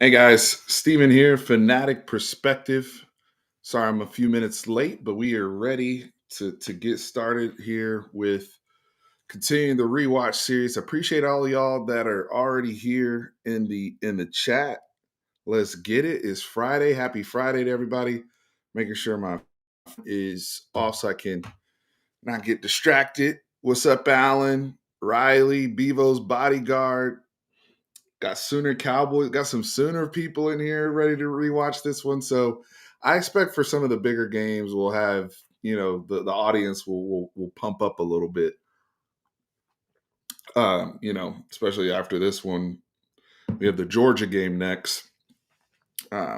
Hey guys, Steven here, Fanatic Perspective. Sorry I'm a few minutes late, but we are ready to get started here with continuing the rewatch series. I appreciate all of y'all that are already here in the chat. Let's get it. It's Friday. Happy Friday to everybody. Making sure my is off so I can not get distracted. What's up, Alan? Riley, Bevo's bodyguard, got Sooner Cowboys, got some Sooner people in here ready to rewatch this one. So I expect for some of the bigger games we'll have, the audience will pump up a little bit. Especially after this one. We have the Georgia game next,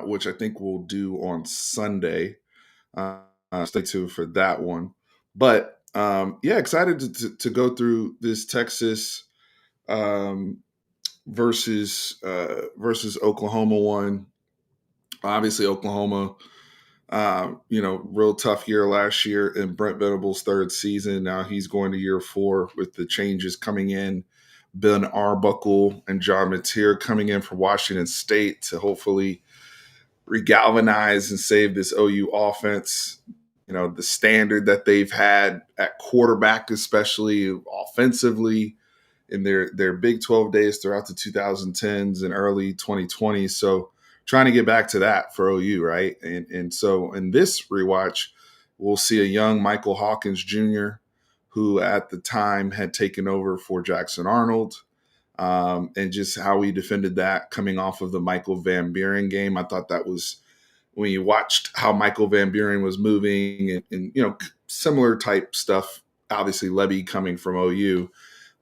which I think we'll do on Sunday. Stay tuned for that one. But yeah, excited to go through this Texas um, versus Oklahoma one. Obviously, Oklahoma, real tough year last year in Brent Venables' third season. Now he's going to year four with the changes coming in. Ben Arbuckle and John Mateer coming in for Washington State to hopefully regalvanize and save this OU offense. The standard that they've had at quarterback, especially offensively, in their Big 12 days throughout the 2010s and early 2020s. So trying to get back to that for OU, right? And so in this rewatch, we'll see a young Michael Hawkins Jr., who at the time had taken over for Jackson Arnold. And just how he defended that coming off of the Michael Van Buren game. I thought that was when you watched how Michael Van Buren was moving and similar type stuff. Obviously, Levy coming from OU,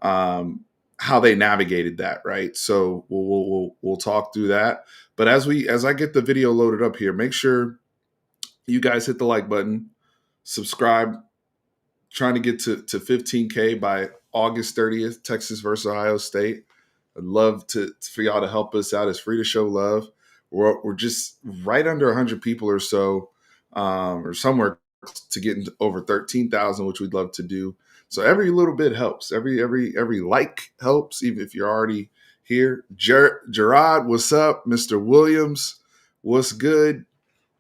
how they navigated that, right? So we'll talk through that. But as I get the video loaded up here, make sure you guys hit the like button, subscribe. Trying to get to 15K by August 30th, Texas versus Ohio State. I'd love for y'all to help us out. It's free to show love. We're just right under 100 people or so, or somewhere to get into over 13,000, which we'd love to do. So every little bit helps. Every like helps, even if you're already here. Gerard, what's up? Mr. Williams, what's good?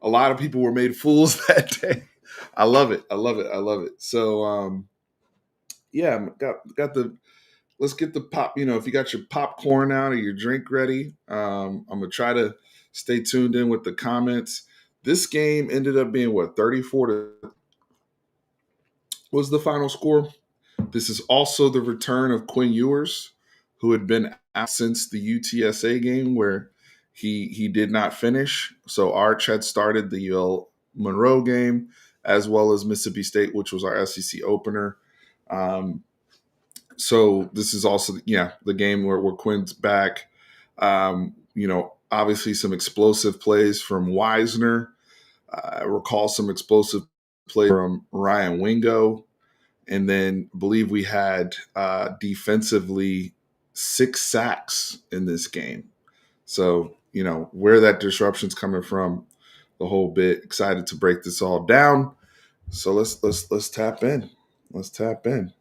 A lot of people were made fools that day. I love it. I love it. I love it. So yeah, got the let's get the pop. If you got your popcorn out or your drink ready, I'm gonna try to stay tuned in with the comments. This game ended up being what 34 to was the final score. This is also the return of Quinn Ewers, who had been out since the UTSA game where he did not finish. So Arch had started the Monroe game as well as Mississippi State, which was our SEC opener. Um, so this is also the game where Quinn's back. Obviously some explosive plays from Wisner. I recall some explosive play from Ryan Wingo. And then I believe we had defensively 6 sacks in this game. So, where that disruption's coming from, the whole bit. Excited to break this all down. So let's tap in. Let's tap in.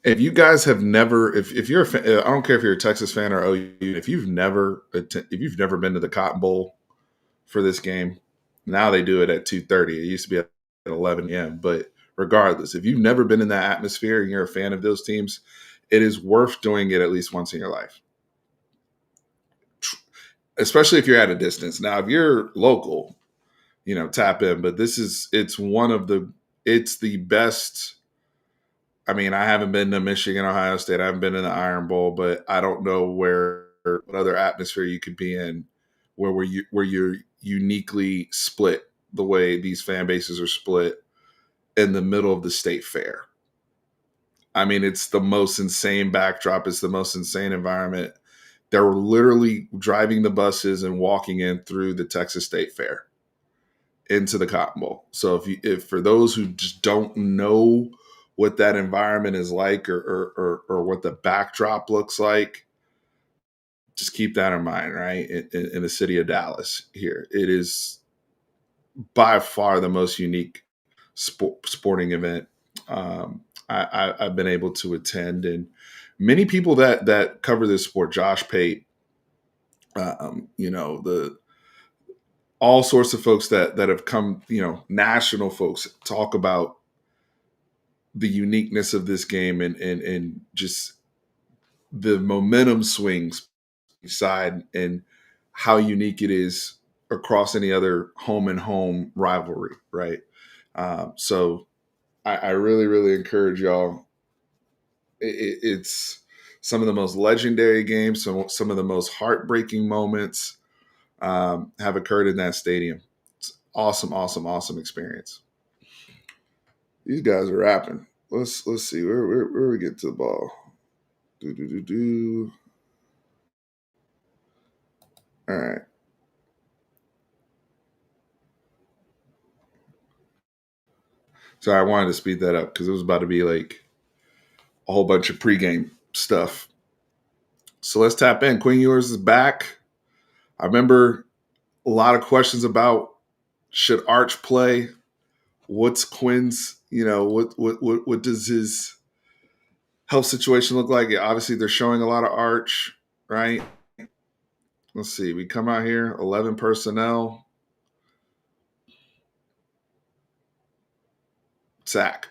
If you guys have never, if you're a fan, I don't care if you're a Texas fan or OU, if you've never been to the Cotton Bowl for this game, now they do it at 2:30. It used to be at 11 a.m. But regardless, if you've never been in that atmosphere and you're a fan of those teams, it is worth doing it at least once in your life, especially if you're at a distance. Now, if you're local, tap in. But it's the best. I mean, I haven't been to Michigan, Ohio State. I haven't been in the Iron Bowl, but I don't know what other atmosphere you could be in where you're uniquely split the way these fan bases are split in the middle of the state fair. I mean, it's the most insane backdrop. It's the most insane environment. They're literally driving the buses and walking in through the Texas State Fair into the Cotton Bowl. So if for those who just don't know what that environment is like or what the backdrop looks like, just keep that in mind, right? In the city of Dallas here, it is by far the most unique sporting event. I've been able to attend, and many people that cover this sport, Josh Pate, the all sorts of folks that have come, national folks talk about the uniqueness of this game and just the momentum swings side and how unique it is across any other home and home rivalry, right? So I really, really encourage y'all. It's some of the most legendary games, some of the most heartbreaking moments have occurred in that stadium. It's awesome, awesome, awesome experience. These guys are rapping. Let's see where we get to the ball. Do do do do. All right. So I wanted to speed that up because it was about to be like a whole bunch of pregame stuff. So let's tap in. Quinn Ewers is back. I remember a lot of questions about should Arch play? What's Quinn's, what does his health situation look like? Obviously, they're showing a lot of Arch, right? Let's see. We come out here, 11 personnel, sack.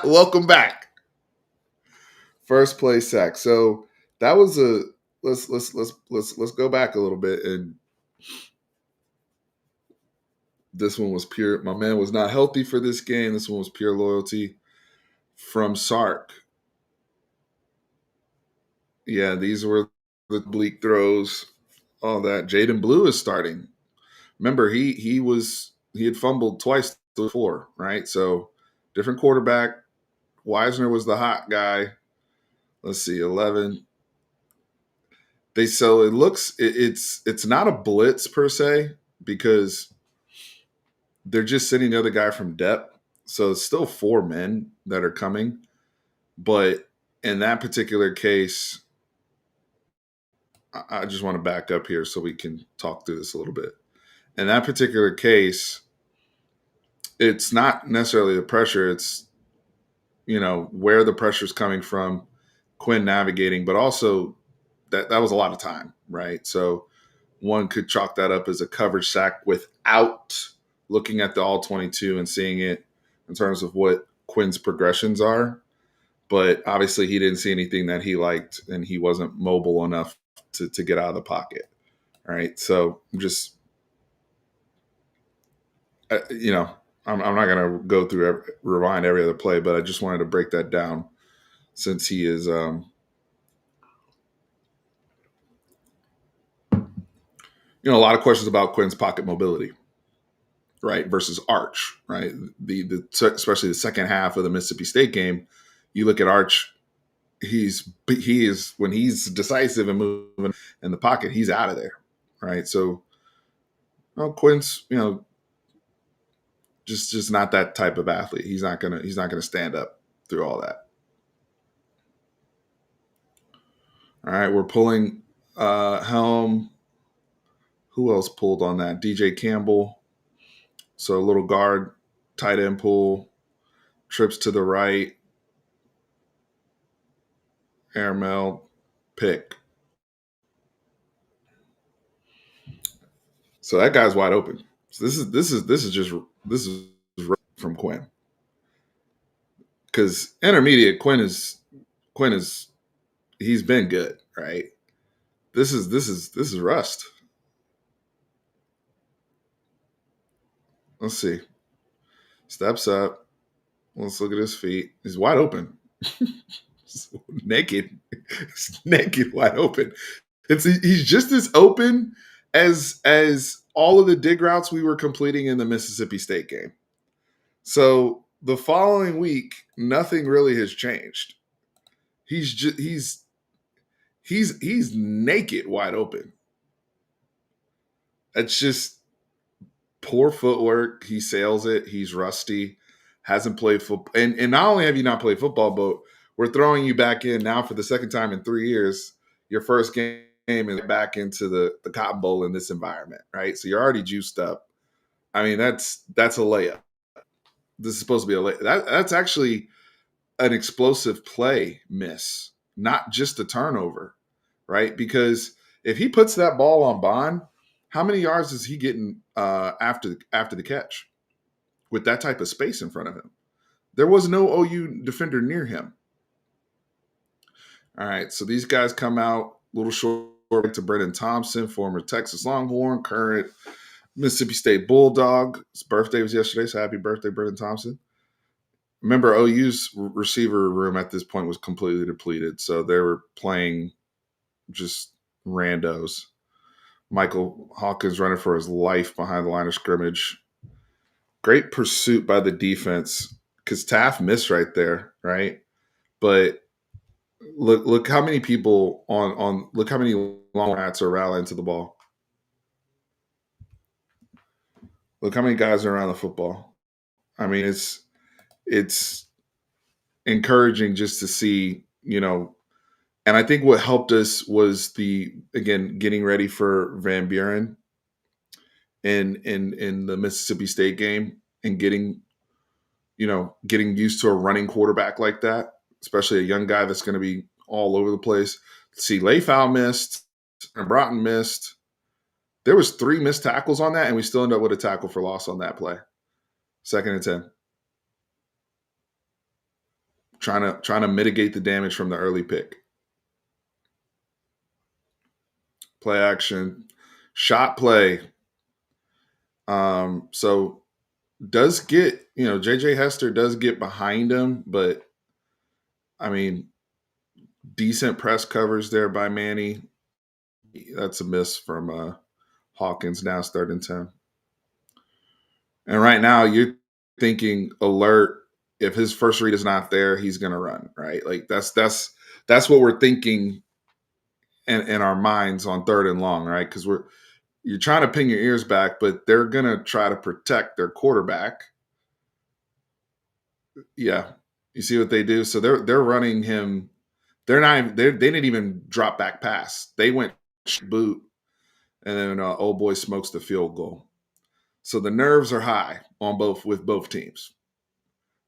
Welcome back. First play sack. So that was a let's go back a little bit, and this one was pure. My man was not healthy for this game. This one was pure loyalty from Sark. Yeah, these were the bleak throws. All that. Jaden Blue is starting. Remember, he had fumbled twice before, right? So different quarterback. Wisner was the hot guy. Let's see, 11. So it looks it's not a blitz per se because they're just sending the other guy from depth. So it's still four men that are coming. But in that particular case, I just want to back up here so we can talk through this a little bit. In that particular case, it's not necessarily the pressure, it's where the pressure is coming from, Quinn navigating, but also that was a lot of time, right? So one could chalk that up as a coverage sack without looking at the all 22 and seeing it in terms of what Quinn's progressions are. But obviously, he didn't see anything that he liked, and he wasn't mobile enough to get out of the pocket. All right. So I'm just, you know, I'm not going to go through rewind every other play, but I just wanted to break that down since he is, a lot of questions about Quinn's pocket mobility, right, versus Arch, right? The especially the second half of the Mississippi State game, you look at Arch, he is when he's decisive and moving in the pocket, he's out of there, right? So, Quinn's, just not that type of athlete. He's not gonna stand up through all that. All right, we're pulling Helm. Who else pulled on that? DJ Campbell. So a little guard, tight end pull, trips to the right, Airmail, pick. So that guy's wide open. So this is from Quinn because intermediate Quinn is he's been good, right? This is rust. Let's see. Steps up. Let's look at his feet. He's wide open. Naked. He's naked, wide open. He's just as open as all of the dig routes we were completing in the Mississippi State game. So the following week, nothing really has changed. He's just he's naked, wide open. It's just poor footwork. He sails it. He's rusty. Hasn't played football. And not only have you not played football, but we're throwing you back in now for the second time in 3 years. Your first game is back into the Cotton Bowl in this environment, right? So you're already juiced up. I mean, that's a layup. This is supposed to be a layup. That's actually an explosive play miss, not just a turnover, right? Because if he puts that ball on Bond, how many yards is he getting after the catch with that type of space in front of him? There was no OU defender near him. All right, so these guys come out a little short to Brennan Thompson, former Texas Longhorn, current Mississippi State Bulldog. His birthday was yesterday, so happy birthday, Brennan Thompson. Remember, OU's receiver room at this point was completely depleted, so they were playing just randos. Michael Hawkins running for his life behind the line of scrimmage. Great pursuit by the defense because Taft missed right there, right? But look how many people on look how many long hats are rallying to the ball. Look how many guys are around the football. I mean, it's encouraging just to see, and I think what helped us was the again getting ready for Van Buren in the Mississippi State game and getting used to a running quarterback like that, especially a young guy that's going to be all over the place. See, Leifau missed and Broughton missed. There was 3 missed tackles on that, and we still end up with a tackle for loss on that play. 2nd and 10. Trying to mitigate the damage from the early pick. Play action, shot play. So does get JJ Hester does get behind him, but I mean decent press covers there by Manny. That's a miss from Hawkins. Now it's 3rd and 10. And right now you're thinking alert. If his first read is not there, he's gonna run, right? Like that's what we're thinking in our minds on 3rd and long, right? Because you're trying to pin your ears back, but they're gonna try to protect their quarterback. Yeah, you see what they do. So they're running him. They're not. They didn't even drop back pass. They went boot, and then old boy smokes the field goal. So the nerves are high on both teams.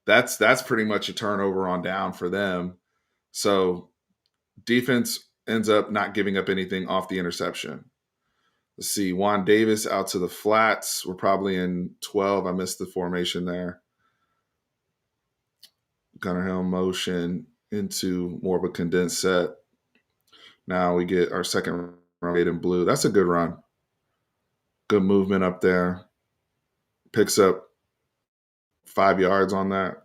That's pretty much a turnover on down for them. So defense ends up not giving up anything off the interception. Let's see, Juan Davis out to the flats. We're probably in 12. I missed the formation there. Gunnar Hill motion into more of a condensed set. Now we get our second run in blue. That's a good run. Good movement up there. Picks up 5 yards on that.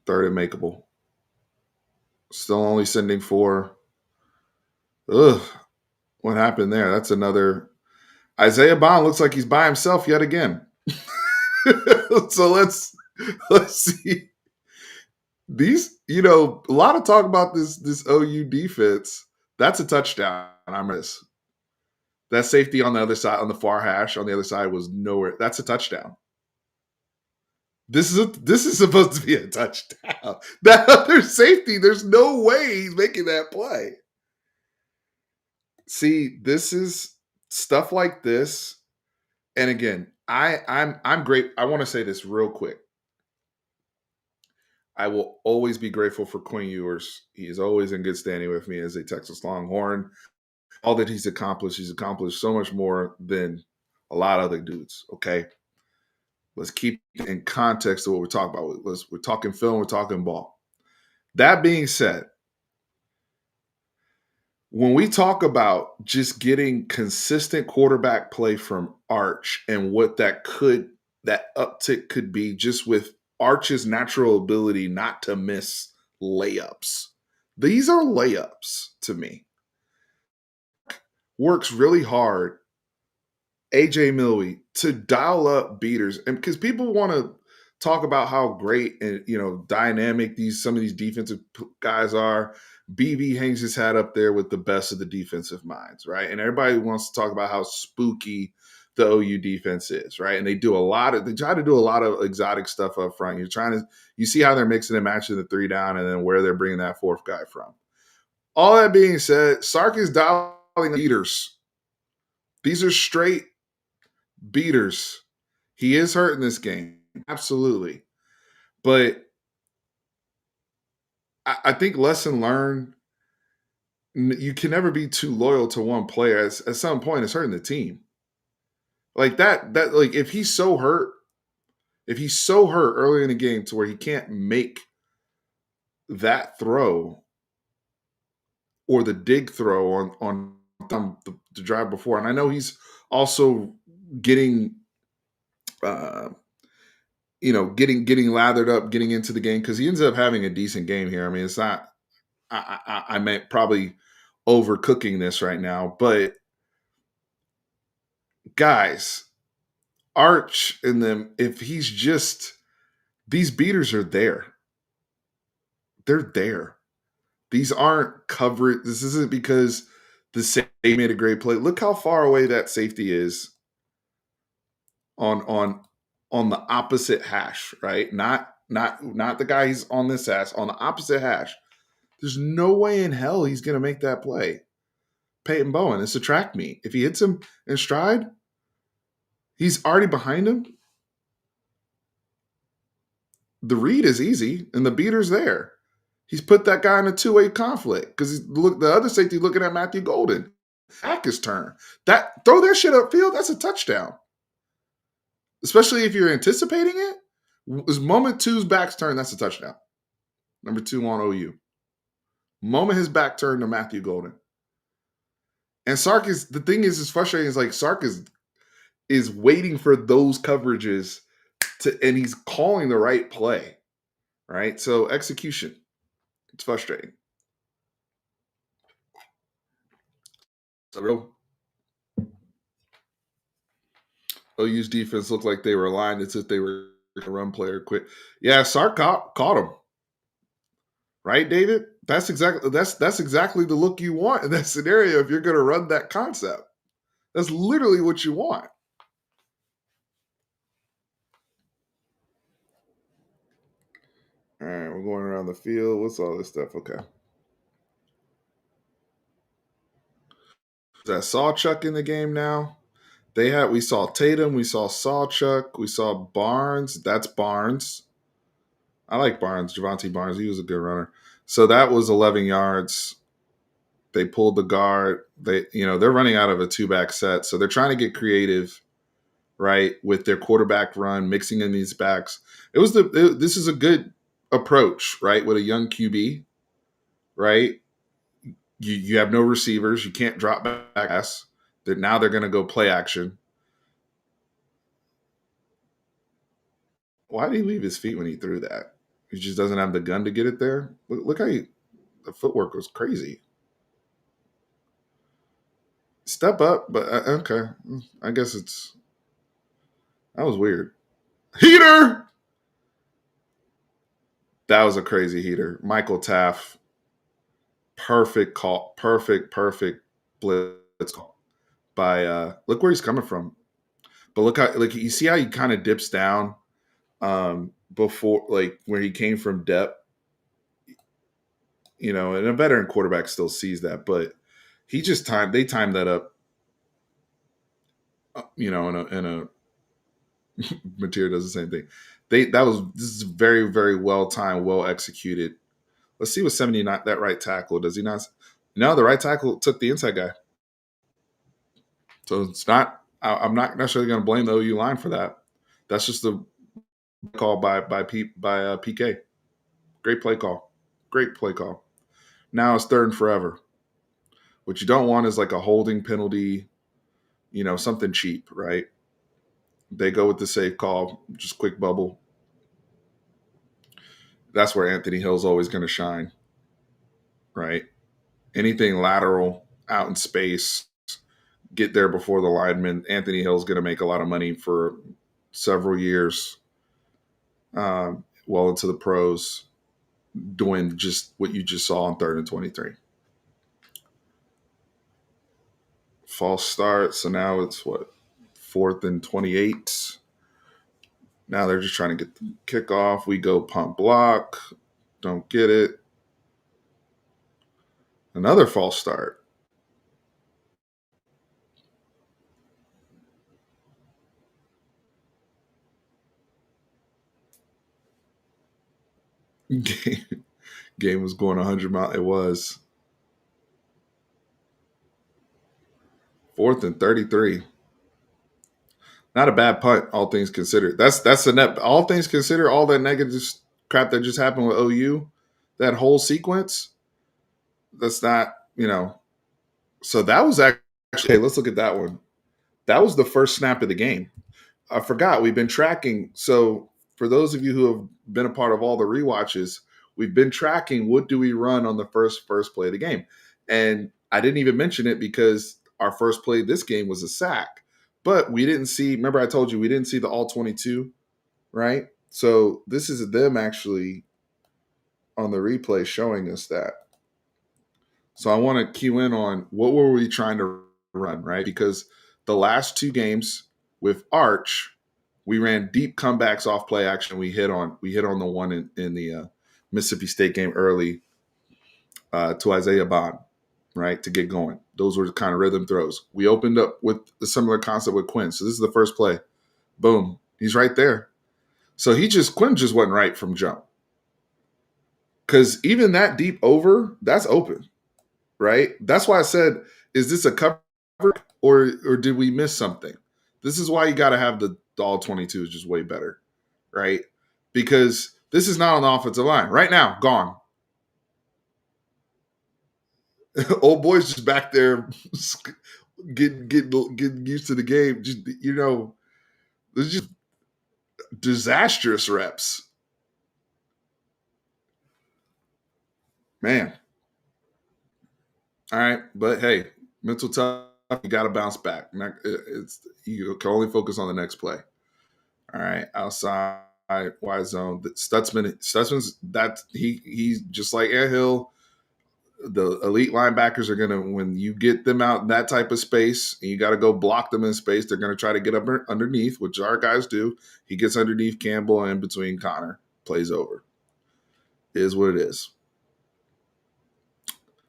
3rd and makeable. Still only sending 4. Ugh. What happened there? That's another. Isaiah Bond looks like he's by himself yet again. So let's see. These, a lot of talk about this OU defense. That's a touchdown. I miss. That safety on the other side, on the far hash, on the other side was nowhere. That's a touchdown. This is supposed to be a touchdown. That other safety, there's no way he's making that play. See, this is stuff like this. And again, I'm great. I want to say this real quick. I will always be grateful for Quinn Ewers. He is always in good standing with me as a Texas Longhorn. All that he's accomplished so much more than a lot of other dudes. Okay. Let's keep in context of what we're talking about. We're talking film, we're talking ball. That being said, when we talk about just getting consistent quarterback play from Arch and what that uptick could be just with Arch's natural ability not to miss layups. These are layups to me. Works really hard, AJ Milwee, to dial up beaters. And because people want to talk about how great and dynamic some of these defensive guys are. BB hangs his hat up there with the best of the defensive minds, right? And everybody wants to talk about how spooky the OU defense is, right? And they try to do a lot of exotic stuff up front. You see how they're mixing and matching the 3 down and then where they're bringing that 4th guy from. All that being said, Sark is dialing beaters. These are straight beaters. He is hurt in this game, absolutely. But I think lesson learned. You can never be too loyal to one player. At some point, it's hurting the team. Like that. That like if he's so hurt early in the game to where he can't make that throw or the dig throw on the drive before. And I know he's also getting uh getting lathered up, getting into the game because he ends up having a decent game here. I mean, it's not. I meant probably overcooking this right now, but guys, Arch and them, if he's just these beaters are there, they're there. These aren't covered. This isn't because the safety made a great play. Look how far away that safety is on on on the opposite hash, right? Not the guy he's on this hash, on the opposite hash. There's no way in hell he's gonna make that play. Peyton Bowen, it's a track meet. If he hits him in stride, he's already behind him. The read is easy, and the beater's there. He's put that guy in a two-way conflict because the other safety looking at Matthew Golden. Back his turn. That throw that shit upfield. That's a touchdown. Especially if you're anticipating it. Is moment two's back's turn. That's a touchdown. Number 2 on OU. Moment his back turned to Matthew Golden. And Sark is frustrating. Is like Sark is waiting for those coverages and he's calling the right play. Right. So execution. It's frustrating. So OU's defense looked like they were aligned as if they were a run player quit. Yeah, Sark caught him. Right, David? That's exactly the look you want in that scenario if you're going to run that concept. That's literally what you want. All right, we're going around the field. What's all this stuff? Okay. Is that Sawchuck in the game now? We saw Tatum, we saw Sawchuck, we saw Barnes. That's Barnes. I like Barnes, Javante Barnes. He was a good runner. So that was 11 yards. They pulled the guard. They're running out of a two-back set, so they're trying to get creative, right, with their quarterback run, mixing in these backs. This is a good approach, right, with a young QB, right? You have no receivers, you can't drop back pass. Now they're going to go play action. Why did he leave his feet when he threw that? He just doesn't have the gun to get it there. Look how the footwork was crazy. Step up, but okay. I guess that was weird. Heater! That was a crazy heater. Michael Taff, perfect call, perfect blitz call by look where he's coming from. But look how you see how he kind of dips down before where he came from depth, and a veteran quarterback still sees that, but they timed that up, in a material does the same thing. This is very, very well timed, well executed. Let's see what 79 that right tackle does he not? No, the right tackle took the inside guy. So it's not. I'm not necessarily going to blame the OU line for that. That's just a call by PK. Great play call. Great play call. Now it's third and forever. What you don't want is like a holding penalty, something cheap, right? They go with the safe call, just quick bubble. That's where Anthony Hill's always going to shine, right? Anything lateral, out in space, get there before the lineman. Anthony Hill's going to make a lot of money for several years, well into the pros, doing just what you just saw on 3rd and 23. False start. So now it's 4th and 28. Now they're just trying to get the kickoff. We go pump block. Don't get it. Another false start. Game was going 100 miles. It was 4th and 33. Not a bad punt, all things considered. That's the net. All things considered, all that negative crap that just happened with OU, that whole sequence. That's not, So that was actually. Hey, let's look at that one. That was the first snap of the game. I forgot we've been tracking. So for those of you who have been a part of all the rewatches, we've been tracking what do we run on the first play of the game. And I didn't even mention it because our first play this game was a sack. But we didn't see, remember I told you we didn't see the all 22, right? So this is them actually on the replay showing us that. So I want to cue in on what were we trying to run, right? Because the last two games with Arch, we ran deep comebacks off play action. We hit on the one in the Mississippi State game early to Isaiah Bond, right, to get going. Those were the kind of rhythm throws. We opened up with a similar concept with Quinn. So this is the first play. Boom, he's right there. So Quinn just wasn't right from jump. Because even that deep over, that's open, right? That's why I said, is this a cover or did we miss something? This is why you got to have the all 22 is just way better, right? Because this is not on the offensive line. Right now, gone. Old boy's just back there getting used to the game. Just, there's just disastrous reps. Man. All right. But hey, mental tough, you got to bounce back. You can only focus on the next play. All right, outside wide zone. Stutzman's that he's just like Ant Hill. The elite linebackers are gonna, when you get them out in that type of space and you got to go block them in space, they're gonna try to get up underneath, which our guys do. He gets underneath Campbell and between Connor, plays over. It is what it is.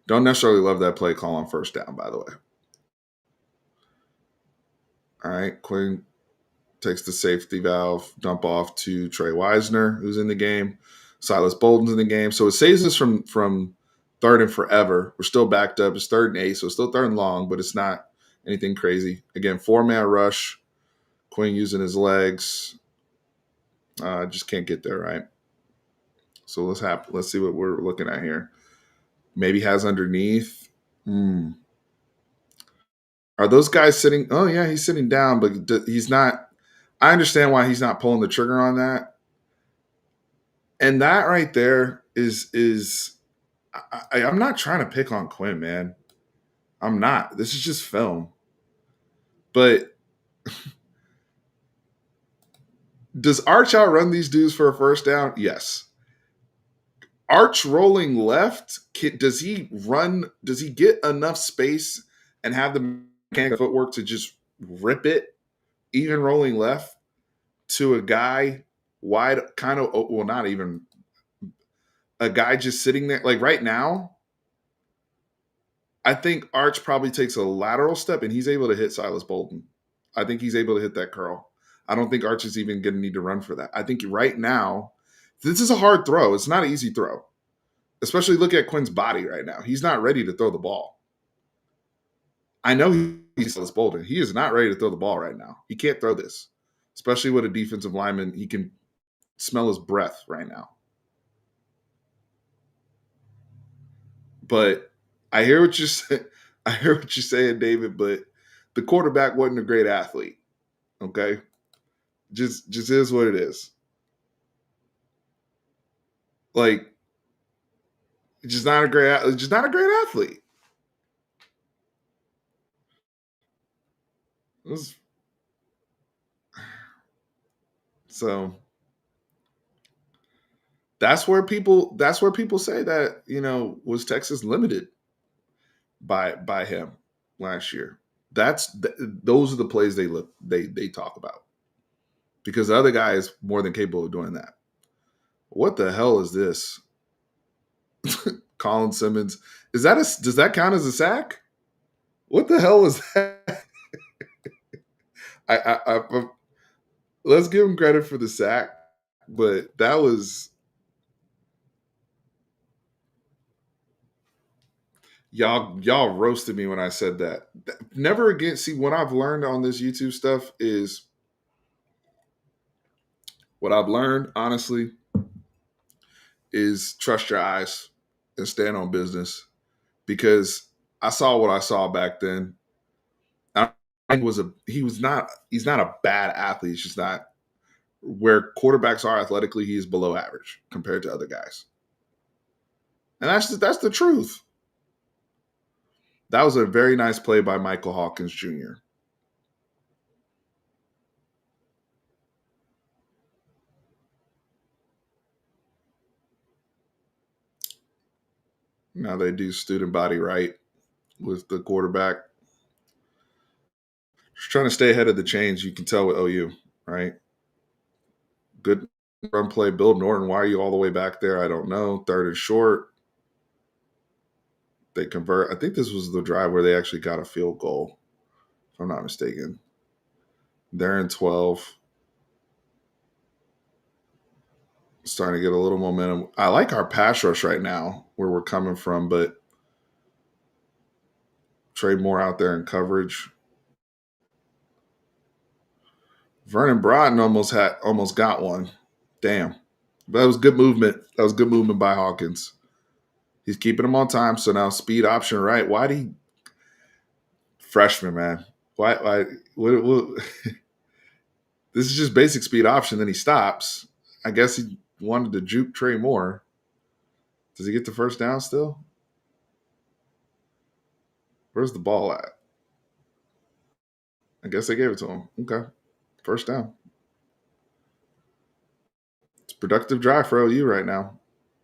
Don't necessarily love that play call on first down, by the way. All right, Quinn takes the safety valve, dump off to Trey Wisner, who's in the game. Silas Bolden's in the game. So it saves us from third and forever. We're still backed up. It's 3rd and 8, so it's still 3rd and long, but it's not anything crazy. Again, 4-man rush. Quinn using his legs. Just can't get there, right? So let's see what we're looking at here. Maybe has underneath. Are those guys sitting? Oh, yeah, he's sitting down, but he's not. I understand why he's not pulling the trigger on that. And that right there is I'm not trying to pick on Quinn, man. I'm not. This is just film. But does Arch outrun these dudes for a first down? Yes. Arch rolling left, does he run? Does he get enough space and have the mechanical footwork to just rip it, even rolling left, to a guy wide, kind of, well, not even a guy just sitting there? Like right now, I think Arch probably takes a lateral step and he's able to hit Silas Bolden. I think he's able to hit that curl. I don't think Arch is even going to need to run for that. I think right now, this is a hard throw. It's not an easy throw. Especially look at Quinn's body right now. He's not ready to throw the ball. I know he's Silas Bolden. He is not ready to throw the ball right now. He can't throw this. Especially with a defensive lineman. He can smell his breath right now. But I hear what you're saying. I hear what you're saying, David, but the quarterback wasn't a great athlete. Okay? Just is what it is. Like, just not a great athlete. So that's where people say that, was Texas limited by him last year. Those are the plays they talk about, because the other guy is more than capable of doing that. What the hell is this? Colin Simmons. Does that count as a sack? What the hell is that? I let's give him credit for the sack, but that was, Y'all roasted me when I said that. Never again. See, what I've learned on this YouTube stuff is what I've learned, honestly, is trust your eyes and stand on business because I saw what I saw back then. I was a he was not he's not a bad athlete. He's just not where quarterbacks are athletically. He is below average compared to other guys, and that's the truth. That was a very nice play by Michael Hawkins Jr. Now they do student body right with the quarterback. Just trying to stay ahead of the change. You can tell with OU, right? Good run play. Bill Norton, why are you all the way back there? I don't know. Third and short. They convert. I think this was the drive where they actually got a field goal, if I'm not mistaken. They're in 12. Starting to get a little momentum. I like our pass rush right now, where we're coming from, but trade more out there in coverage. Vernon Broughton almost got one. Damn. But that was good movement. That was good movement by Hawkins. He's keeping him on time. So now speed option right. Why do he freshman, man? Why what this is just basic speed option, then he stops. I guess he wanted to juke Trey Moore. Does he get the first down still? Where's the ball at? I guess they gave it to him. Okay. First down. It's a productive drive for OU right now.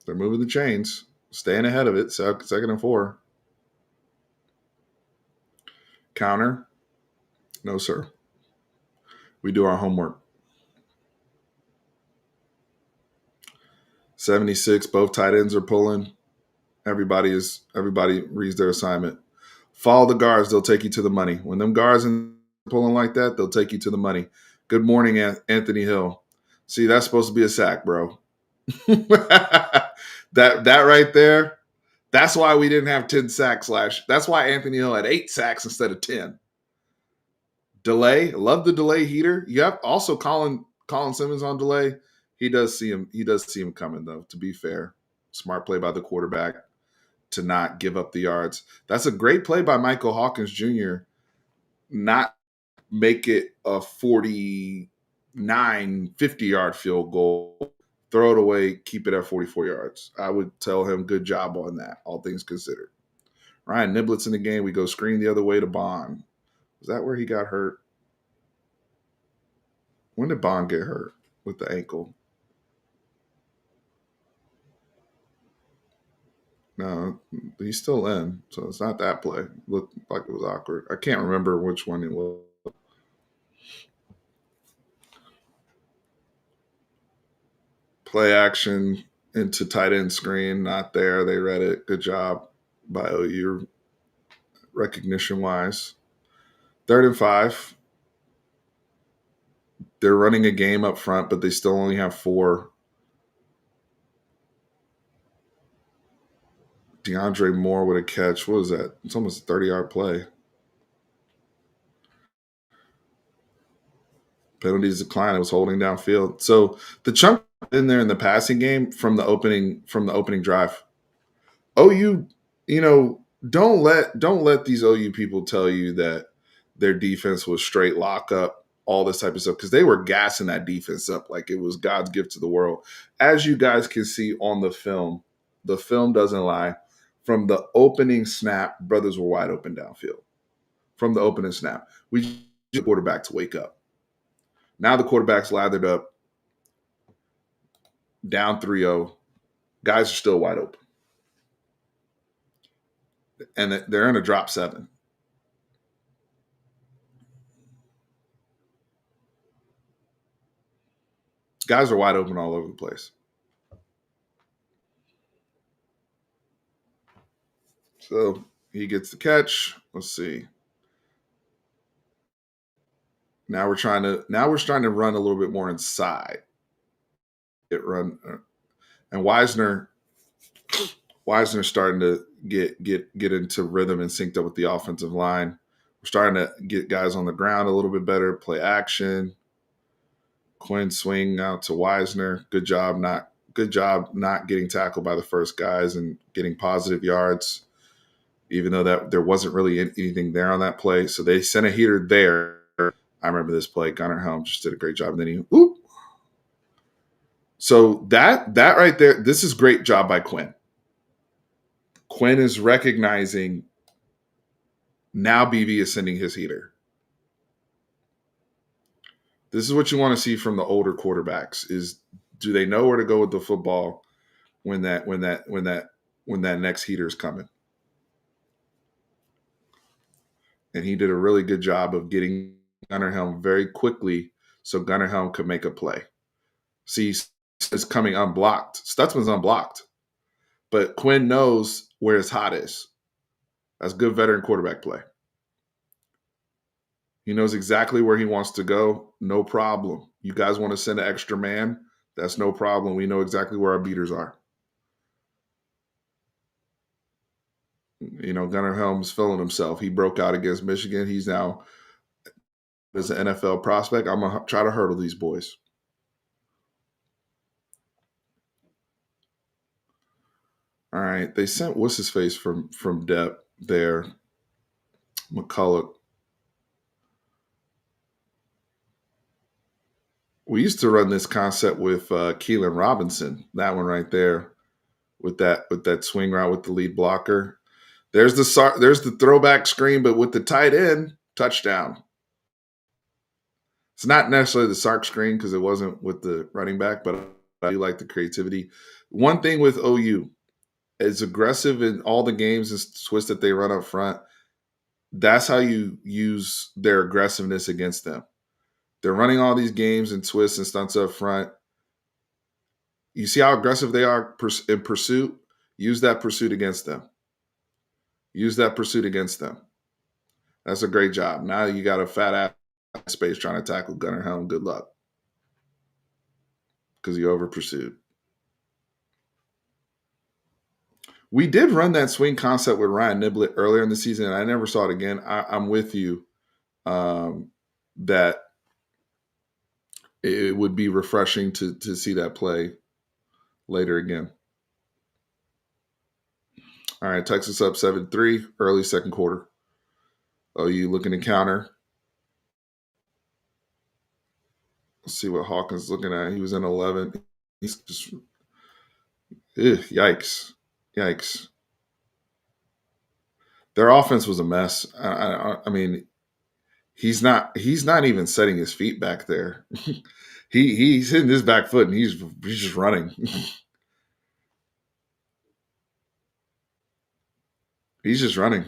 They're moving the chains, staying ahead of it. So second and 4. Counter. No, sir. We do our homework. 76. Both tight ends are pulling. Everybody reads their assignment. Follow the guards, they'll take you to the money. When them guards are pulling like that, they'll take you to the money. Good morning, Anthony Hill. See, that's supposed to be a sack, bro. that right there, that's why we didn't have 10 sacks That's why Anthony Hill had 8 sacks instead of 10. Delay, love the delay heater. Yep. Also Colin Simmons on delay. He does see him. He does see him coming though. To be fair, smart play by the quarterback to not give up the yards. That's a great play by Michael Hawkins Jr. Not make it a 50-yard field goal. Throw it away, keep it at 44 yards. I would tell him good job on that, all things considered. Ryan Niblets in the game. We go screen the other way to Bond. Is that where he got hurt? When did Bond get hurt with the ankle? No, he's still in, so it's not that play. Looked like it was awkward. I can't remember which one it was. Play action into tight end screen, not there. They read it. Good job by OU recognition wise. Third and 5. They're running a game up front, but they still only have 4. DeAndre Moore with a catch. What was that? It's almost a 30-yard play. Penalties decline. It was holding downfield. So the chunk in there in the passing game from the opening drive. OU, don't let these OU people tell you that their defense was straight lockup, all this type of stuff, because they were gassing that defense up like it was God's gift to the world. As you guys can see on the film doesn't lie. From the opening snap, brothers were wide open downfield. From the opening snap, we need the quarterback to wake up. Now the quarterback's lathered up, down 3-0. Guys are still wide open. And they're in a drop 7. Guys are wide open all over the place. So he gets the catch. Let's see. Now we're trying to run a little bit more inside. And Wisner Wisner's starting to get into rhythm and synced up with the offensive line. We're starting to get guys on the ground a little bit better, play action. Quinn swing out to Wisner. Good job not getting tackled by the first guys and getting positive yards, even though that there wasn't really anything there on that play. So they sent a heater there. I remember this play. Gunnar Helm just did a great job. And then he whoop. So that right there, this is great job by Quinn. Quinn is recognizing now BB is sending his heater. This is what you want to see from the older quarterbacks is do they know where to go with the football when that next heater is coming? And he did a really good job of getting Gunnar Helm very quickly so Gunnar Helm could make a play. See, it's coming unblocked. Stutzman's unblocked. But Quinn knows where his hot is. That's good veteran quarterback play. He knows exactly where he wants to go. No problem. You guys want to send an extra man? That's no problem. We know exactly where our beaters are. Gunnar Helm's feeling himself. He broke out against Michigan. He's now, as an NFL prospect, I'm going to try to hurdle these boys. All right. They sent what's his face from depth there. McCulloch. We used to run this concept with Keelan Robinson. That one right there, with that swing route with the lead blocker. There's the throwback screen, but with the tight end touchdown. It's not necessarily the Sark screen because it wasn't with the running back, but I do like the creativity. One thing with OU, as aggressive in all the games and twists that they run up front, that's how you use their aggressiveness against them. They're running all these games and twists and stunts up front. You see how aggressive they are in pursuit? Use that pursuit against them. Use that pursuit against them. That's a great job. Now you got a fat ass space trying to tackle Gunnar Helm. Good luck. Because you over pursued. We did run that swing concept with Ryan Niblett earlier in the season, and I never saw it again. I'm with you that it would be refreshing to see that play later again. All right, Texas up 7-3, early second quarter. OU looking to counter. Let's see what Hawkins looking at. He was in 11. He's just, yikes. Their offense was a mess. I mean, he's not even setting his feet back there. He's hitting his back foot and he's just running. He's just running.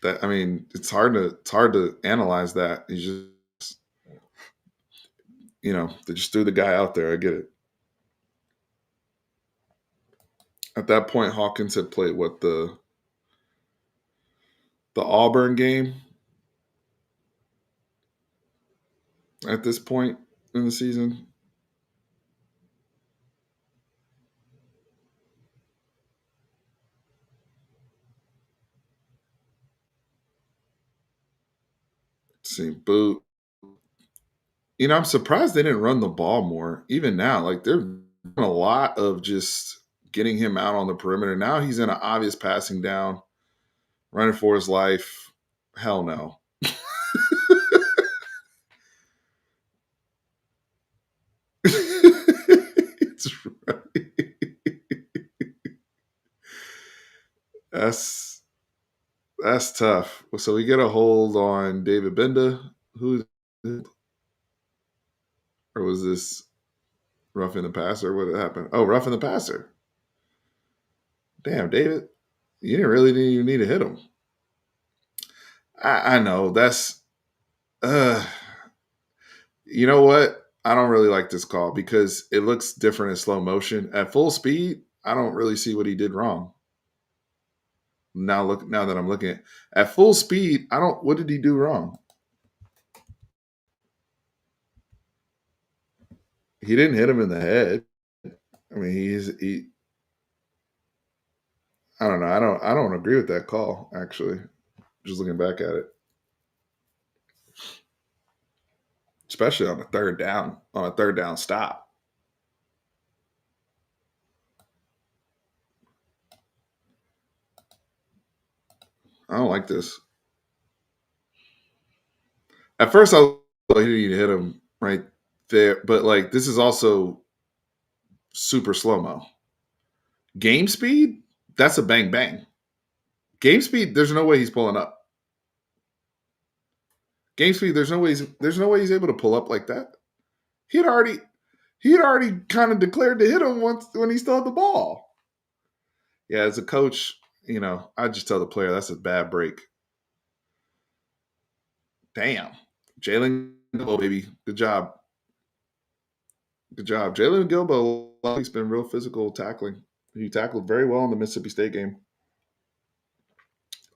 It's hard to analyze that. He's just they just threw the guy out there. I get it. At that point, Hawkins had played the Auburn game at this point in the season. See, boot. I'm surprised they didn't run the ball more. Even now, like they're doing a lot of just getting him out on the perimeter. Now he's in an obvious passing down, running for his life. Hell no. It's right. That's tough. So we get a hold on David Benda. Who or was this roughing the passer? What happened? Oh, roughing the passer. Damn, David, you didn't even need to hit him. I know that's. Uh, you know what? I don't really like this call because it looks different in slow motion. At full speed, I don't really see what he did wrong. Now that I'm looking at full speed, I don't. What did he do wrong? He didn't hit him in the head. I mean, I don't know. I don't agree with that call, actually. Just looking back at it. Especially on a third down stop. I don't like this. At first I was like, he hit him right there, but like this is also super slow-mo. Game speed, that's a bang bang. Game speed, there's no way he's pulling up. Game speed, there's no way he's able to pull up like that. He had already he had already kind of declared to hit him once when he still had the ball. Yeah, as a coach, I just tell the player that's a bad break. Damn. Jalen Gilbo, baby. Good job. Good job. Jalen Gilbo, he's been real physical tackling. He tackled very well in the Mississippi State game.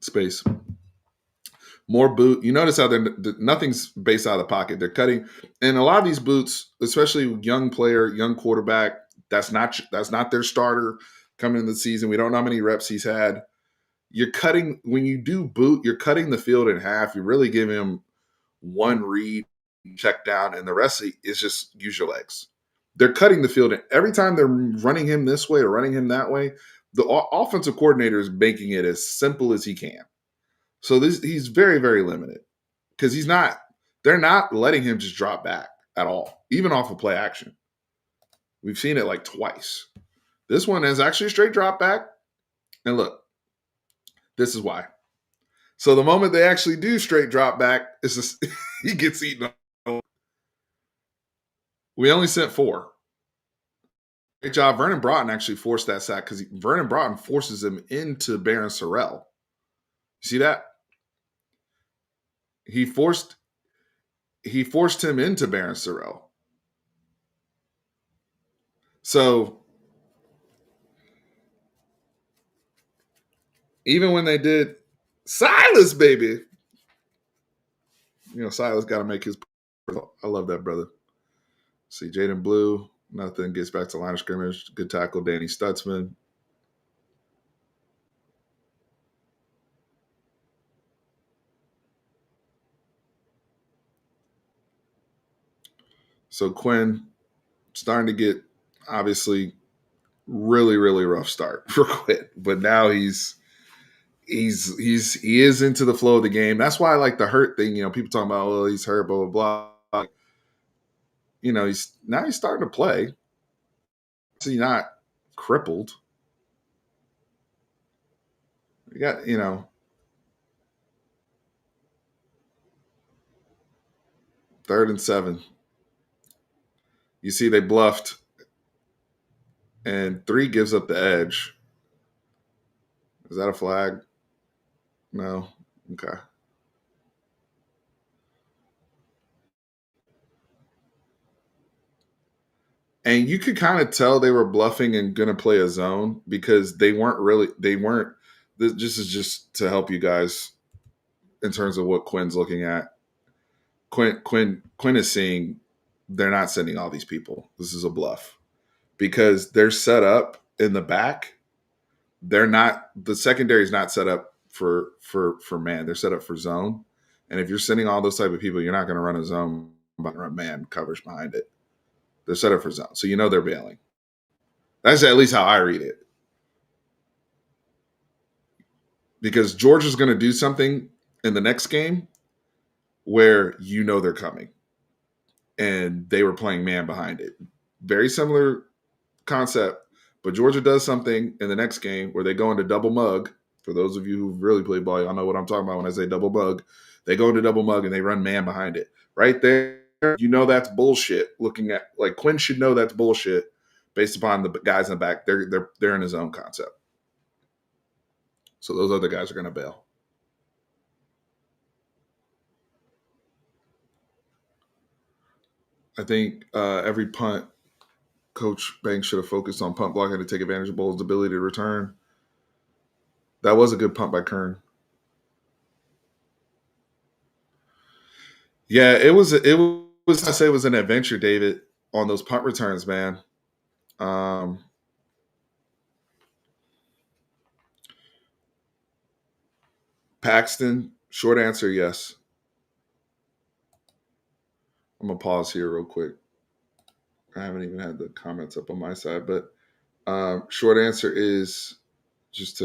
Space. More boot. You notice how nothing's based out of the pocket. They're cutting, and a lot of these boots, especially young player, young quarterback, that's not their starter coming into the season. We don't know how many reps he's had. You're cutting when you do boot. You're cutting the field in half. You really give him one read, check down, and the rest is just use your legs. They're cutting the field. And every time they're running him this way or running him that way, the offensive coordinator is making it as simple as he can. So he's very, very limited because they're not letting him just drop back at all, even off of play action. We've seen it like twice. This one is actually a straight drop back. And look, this is why. So the moment they actually do straight drop back, it's just, he gets eaten. We only sent 4. Great job. Vernon Broughton actually forced that sack because Vernon Broughton forces him into Baron Sorrell. You see that? He forced him into Baron Sorrell. So even when they did Silas, baby, Silas got to make his. I love that brother. See Jaden Blue, nothing, gets back to line of scrimmage. Good tackle, Danny Stutzman. So Quinn starting to get obviously really, really rough start for Quinn, but now he is into the flow of the game. That's why I like the hurt thing. People talking about, well, he's hurt, blah blah blah. He's starting to play. So he's not crippled. You got 3rd and 7. You see they bluffed, and 3 gives up the edge. Is that a flag? No. Okay. And you could kind of tell they were bluffing and going to play a zone because they weren't. This is just to help you guys in terms of what Quinn's looking at. Quinn is seeing they're not sending all these people. This is a bluff because they're set up in the back. They're not, the secondary is not set up for man. They're set up for zone. And if you're sending all those type of people, you're not going to run a zone, but run man coverage behind it. They're set up for zone, so they're bailing. That's at least how I read it. Because Georgia's going to do something in the next game where they're coming, and they were playing man behind it. Very similar concept, but Georgia does something in the next game where they go into double mug. For those of you who really play ball, y'all know what I'm talking about when I say double mug. They go into double mug and they run man behind it. Right there, that's bullshit. Looking at, like, Quinn should know that's bullshit based upon the guys in the back. They're in his own concept. So those other guys are going to bail. I think every punt, Coach Banks should have focused on punt blocking to take advantage of Bowles' ability to return. That was a good punt by Kern. Yeah, it was. I say it was an adventure, David, on those punt returns, man. Um, Paxton, short answer, yes. I'm gonna pause here real quick. I haven't even had the comments up on my side, but short answer is just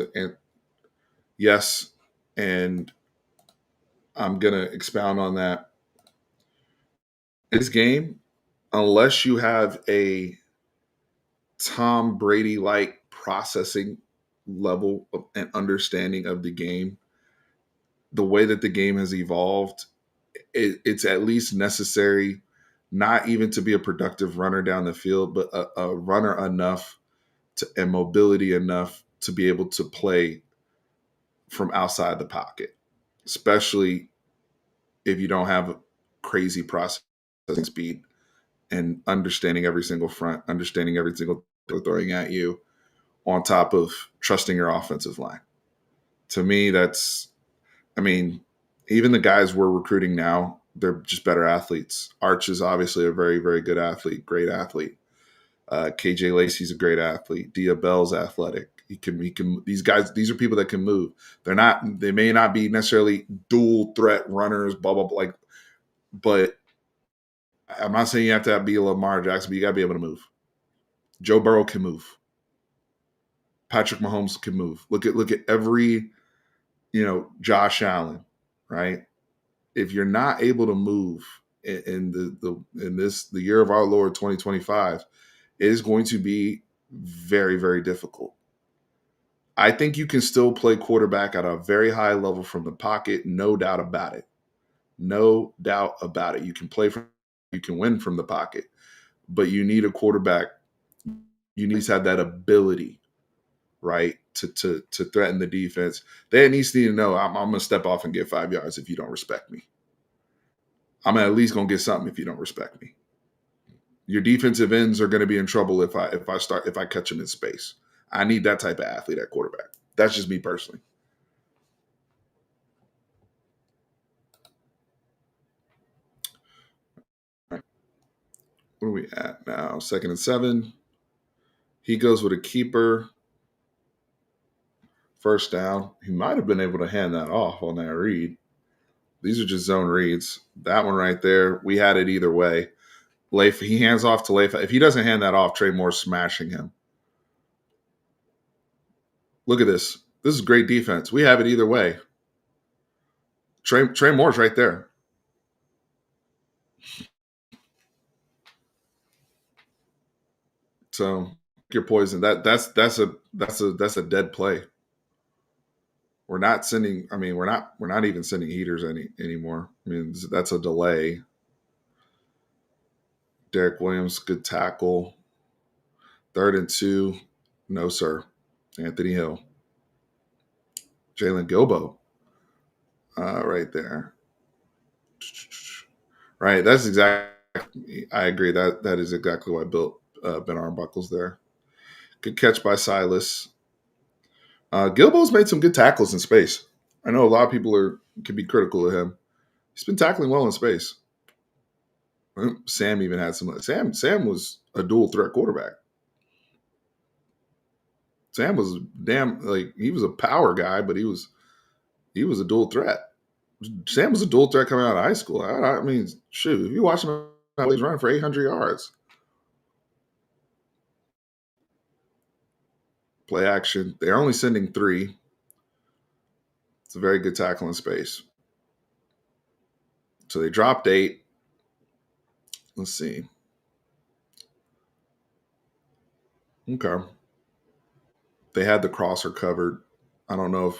yes, and I'm gonna expound on that. This game, unless you have a Tom Brady like processing level and understanding of the game, the way that the game has evolved, it's at least necessary, not even to be a productive runner down the field, but a runner enough and mobility enough to be able to play from outside the pocket, especially if you don't have crazy processing speed and understanding every single front, understanding every single they're throwing at you, on top of trusting your offensive line. To me, that's, I mean, even the guys we're recruiting now, they're just better athletes. Arch is obviously a very, very good athlete, great athlete. KJ Lacey's a great athlete. Dia Bell's athletic. He can. These guys, these are people that can move. They're not. They may not be necessarily dual threat runners, blah blah blah. Like, but I'm not saying you have to be a Lamar Jackson, but you got to be able to move. Joe Burrow can move. Patrick Mahomes can move. Look at every, Josh Allen, right? If you're not able to move in the year of our Lord 2025, it is going to be very, very difficult. I think you can still play quarterback at a very high level from the pocket, no doubt about it. No doubt about it. You can win from the pocket, but you need a quarterback. You need to have that ability, right, to threaten the defense. They at least need to know I'm gonna step off and get 5 yards if you don't respect me. I'm at least gonna get something if you don't respect me. Your defensive ends are gonna be in trouble if I catch them in space. I need that type of athlete at quarterback. That's just me personally. Where are we at now? 2nd and 7. He goes with a keeper. First down. He might have been able to hand that off on that read. These are just zone reads. That one right there, we had it either way. He hands off to Leif. If he doesn't hand that off, Trey Moore's smashing him. Look at this. This is great defense. We have it either way. Trey Moore's right there. So you're poisoned. That's a dead play. We're not sending. I mean, we're not even sending heaters anymore. I mean, that's a delay. Derek Williams, good tackle. 3rd and 2. No, sir. Anthony Hill. Jalen Gilbo. Right there. Right. That's exactly. I agree. That is exactly what built Ben Armbuckle's there. Good catch by Silas. Gilbo's made some good tackles in space. I know a lot of people can be critical of him. He's been tackling well in space. Sam even had some. Sam was a dual threat quarterback. Sam was damn, like, he was a power guy, but he was a dual threat. Sam was a dual threat coming out of high school. I mean, shoot, if you watch him, he's running for 800 yards. Play action. They're only sending 3. It's a very good tackle in space. So they dropped 8. Let's see. Okay. They had the crosser covered. I don't know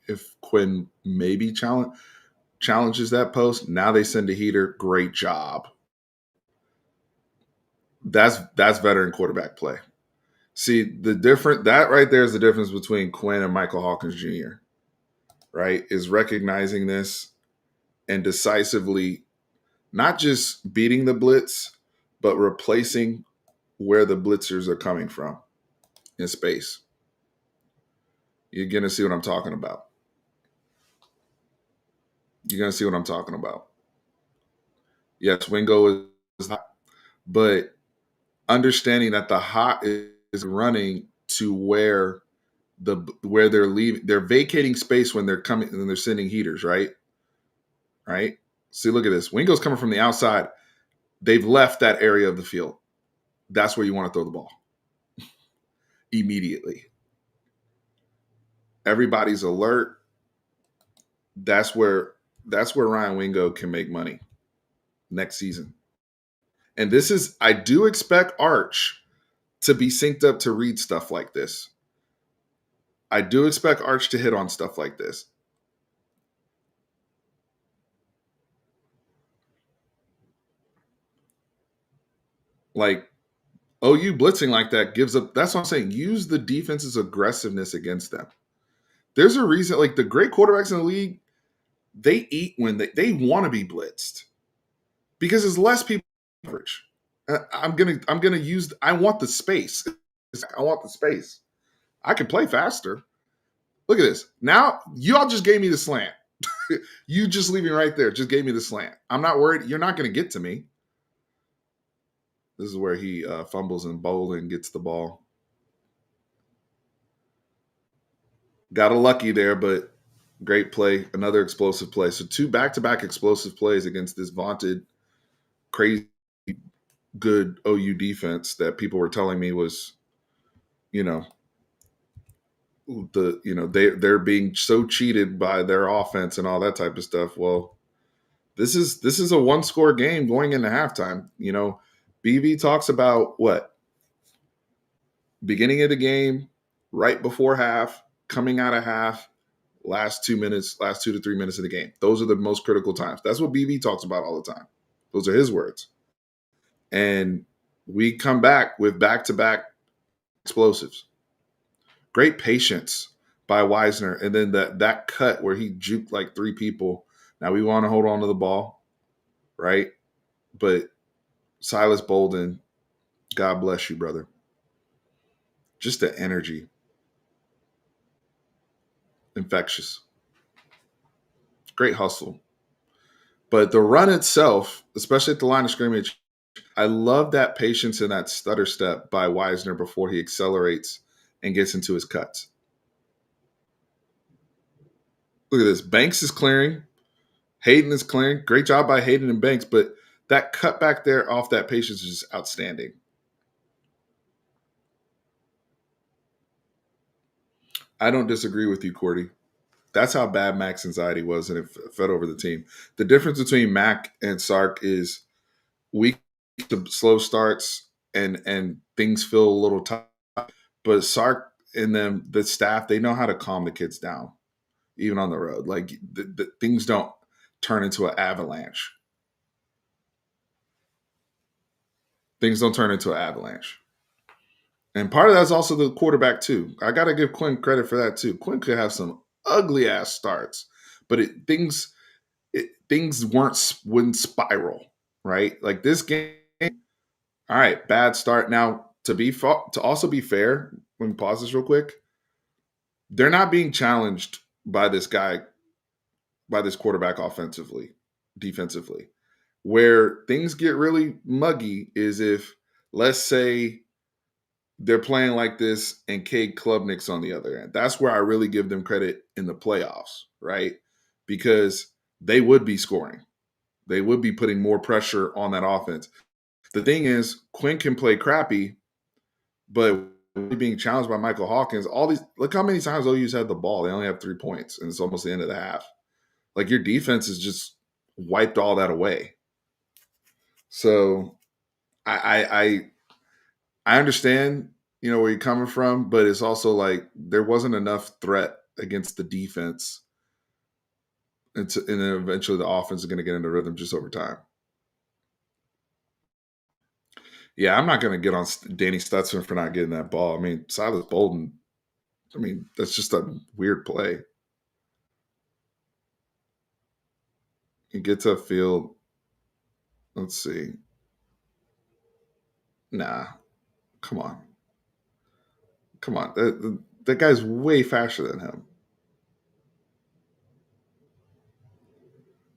if Quinn maybe challenges that post. Now they send a heater. Great job. That's veteran quarterback play. See, that right there is the difference between Quinn and Michael Hawkins Jr., right? Is recognizing this and decisively not just beating the blitz, but replacing where the blitzers are coming from in space. You're going to see what I'm talking about. You're going to see what I'm talking about. Yes, Wingo is hot, but understanding that the hot is running to where the where they're leaving, they're vacating space when they're coming and they're sending heaters, right? Right. See, look at this. Wingo's coming from the outside. They've left that area of the field. That's where you want to throw the ball immediately. Everybody's alert. That's where Ryan Wingo can make money next season. And this is, I do expect Arch to be synced up to read stuff like this. I do expect Arch to hit on stuff like this. Like OU blitzing like that gives up. That's what I'm saying. Use the defense's aggressiveness against them. There's a reason, like the great quarterbacks in the league, they eat when they want to be blitzed because there's less people coverage. I'm gonna use. I want the space. I want the space. I can play faster. Look at this. Now y'all just gave me the slant. You just leaving right there just gave me the slant. I'm not worried. You're not going to get to me. This is where he fumbles and Bolden gets the ball. Got a lucky there, but great play. Another explosive play. So 2 back-to-back explosive plays against this vaunted, crazy, good OU defense that people were telling me was, you know, they're being so cheated by their offense and all that type of stuff. Well, this is a 1-score game going into halftime. BV talks about what? Beginning of the game, right before half, coming out of half, last 2 minutes, last 2 to 3 minutes of the game. Those are the most critical times. That's what BV talks about all the time. Those are his words. And we come back with back-to-back explosives. Great patience by Wisner. And then that cut where he juked like 3 people. Now we want to hold on to the ball, right? But Silas Bolden, God bless you, brother. Just the energy. Infectious. Great hustle. But the run itself, especially at the line of scrimmage, I love that patience and that stutter step by Wisner before he accelerates and gets into his cuts. Look at this. Banks is clearing. Hayden is clearing. Great job by Hayden and Banks, but that cut back there off that patience is just outstanding. I don't disagree with you, Cordy. That's how bad Mac's anxiety was, and it fed over the team. The difference between Mac and Sark is weak to slow starts and things feel a little tough. But Sark and them, the staff, they know how to calm the kids down, even on the road. Like the things don't turn into an avalanche. Things don't turn into an avalanche. And part of that's also the quarterback too. I got to give Quinn credit for that too. Quinn could have some ugly ass starts, but things wouldn't spiral, right? Like this game. All right, bad start. Now to also be fair, let me pause this real quick. They're not being challenged by this guy, by this quarterback offensively, defensively. Where things get really muggy is if, let's say, they're playing like this and Cade Klubnik's on the other end. That's where I really give them credit in the playoffs, right? Because they would be scoring. They would be putting more pressure on that offense. The thing is, Quinn can play crappy, but being challenged by Michael Hawkins, all these, look how many times OU's had the ball. They only have 3 points, and it's almost the end of the half. Like your defense has just wiped all that away. So I understand, where you're coming from, but it's also like there wasn't enough threat against the defense, and then eventually the offense is going to get into rhythm just over time. Yeah, I'm not going to get on Danny Stutzman for not getting that ball. I mean, Silas Bolden, that's just a weird play. He gets upfield. Let's see. Nah, come on. Come on. That guy's way faster than him.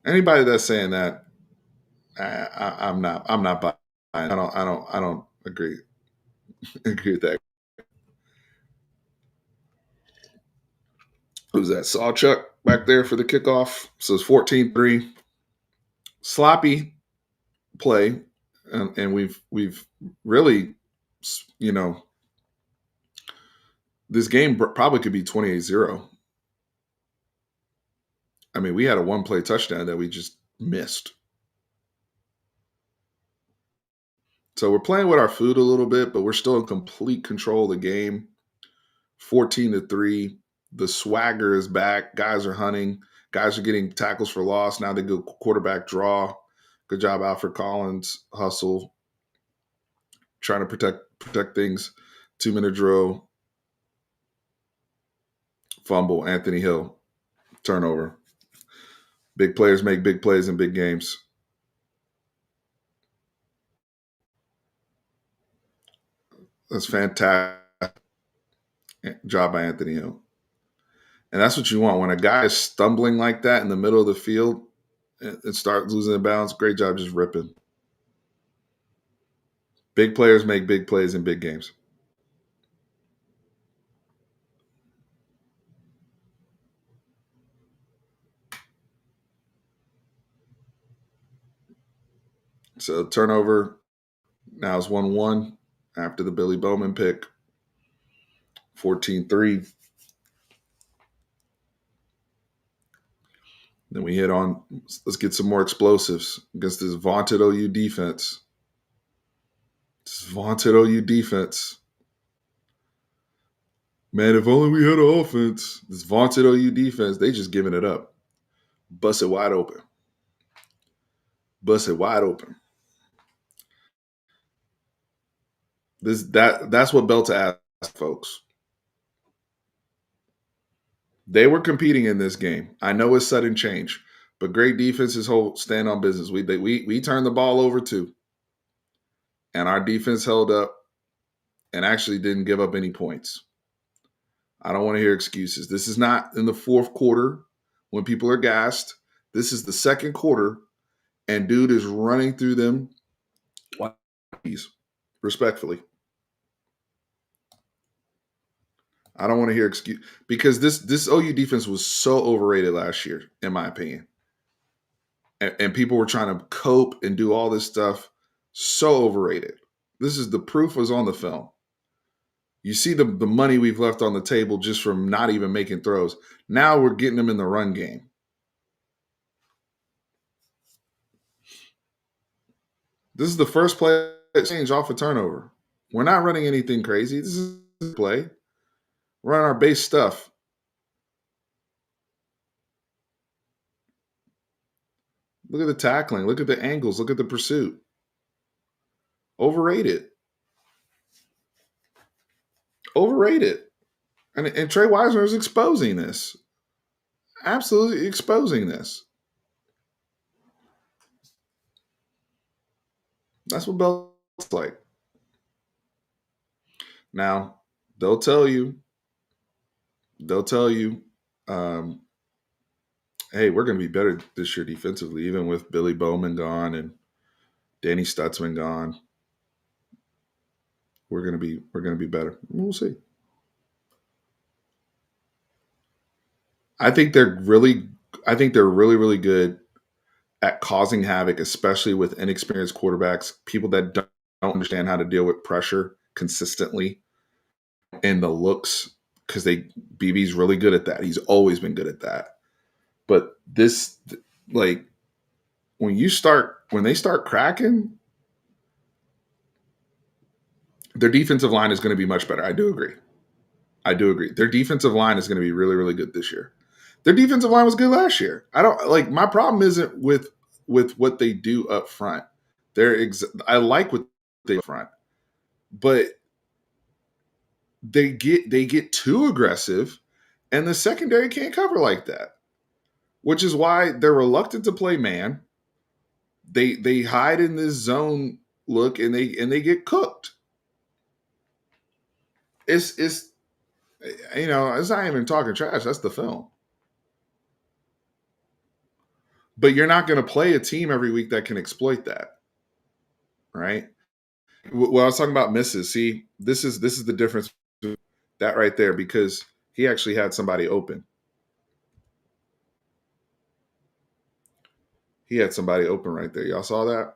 Anybody that's saying that, I'm not. I'm not buying. I don't agree. Agree with that. Who's that? Sawchuck back there for the kickoff. So it's 14-3. Sloppy play. And we've really, you know, this game probably could be 28-0. I mean, we had a one play touchdown that we just missed. So we're playing with our food a little bit, but we're still in complete control of the game. 14-3. The swagger is back. Guys are hunting. Guys are getting tackles for loss. Now they go quarterback draw. Good job, Alfred Collins. Hustle. Trying to protect things. 2-minute drill. Fumble. Anthony Hill. Turnover. Big players make big plays in big games. That's fantastic job by Anthony Hill. And that's what you want. When a guy is stumbling like that in the middle of the field and starts losing the balance, great job just ripping. Big players make big plays in big games. So turnover now is 1-1 after the Billy Bowman pick. 14-3. Then we hit on, let's get some more explosives against this vaunted OU defense. This vaunted OU defense. Man, if only we had an offense. This vaunted OU defense, they just giving it up. Bust it wide open. Bust it wide open. That's what Belta asked, folks. They were competing in this game. I know it's sudden change, but great defenses hold stand on business. We turned the ball over too, and our defense held up and actually didn't give up any points. I don't want to hear excuses. This is not in the fourth quarter when people are gassed. This is the second quarter, and dude is running through them. Respectfully, I don't want to hear excuse because this OU defense was so overrated last year, in my opinion. And people were trying to cope and do all this stuff. So overrated. This is the proof was on the film. You see the money we've left on the table just from not even making throws. Now we're getting them in the run game. This is the first play that changed off a turnover. We're not running anything crazy. This is a play. We're on our base stuff. Look at the tackling. Look at the angles. Look at the pursuit. Overrated. Overrated. And Trey Wisner is exposing this. Absolutely exposing this. That's what Bell's like. Now, they'll tell you, um, hey, we're going to be better this year defensively, even with Billy Bowman gone and Danny Stutzman gone. We're going to be better. We'll see. I think they're really, really good at causing havoc, especially with inexperienced quarterbacks, people that don't understand how to deal with pressure consistently and the looks. Because BB's really good at that. He's always been good at that. But this, like, when they start cracking, their defensive line is going to be much better. I do agree. Their defensive line is going to be really, really good this year. Their defensive line was good last year. I don't like my problem isn't with what they do up front. I like what they do up front, but they get too aggressive, and the secondary can't cover like that, which is why they're reluctant to play man. They hide in this zone look, and they get cooked. It's it's not even talking trash. That's the film. But you're not going to play a team every week that can exploit that, right? Well, I was talking about misses. See, this is the difference that right there because he actually had somebody open. He had somebody open right there. Y'all saw that?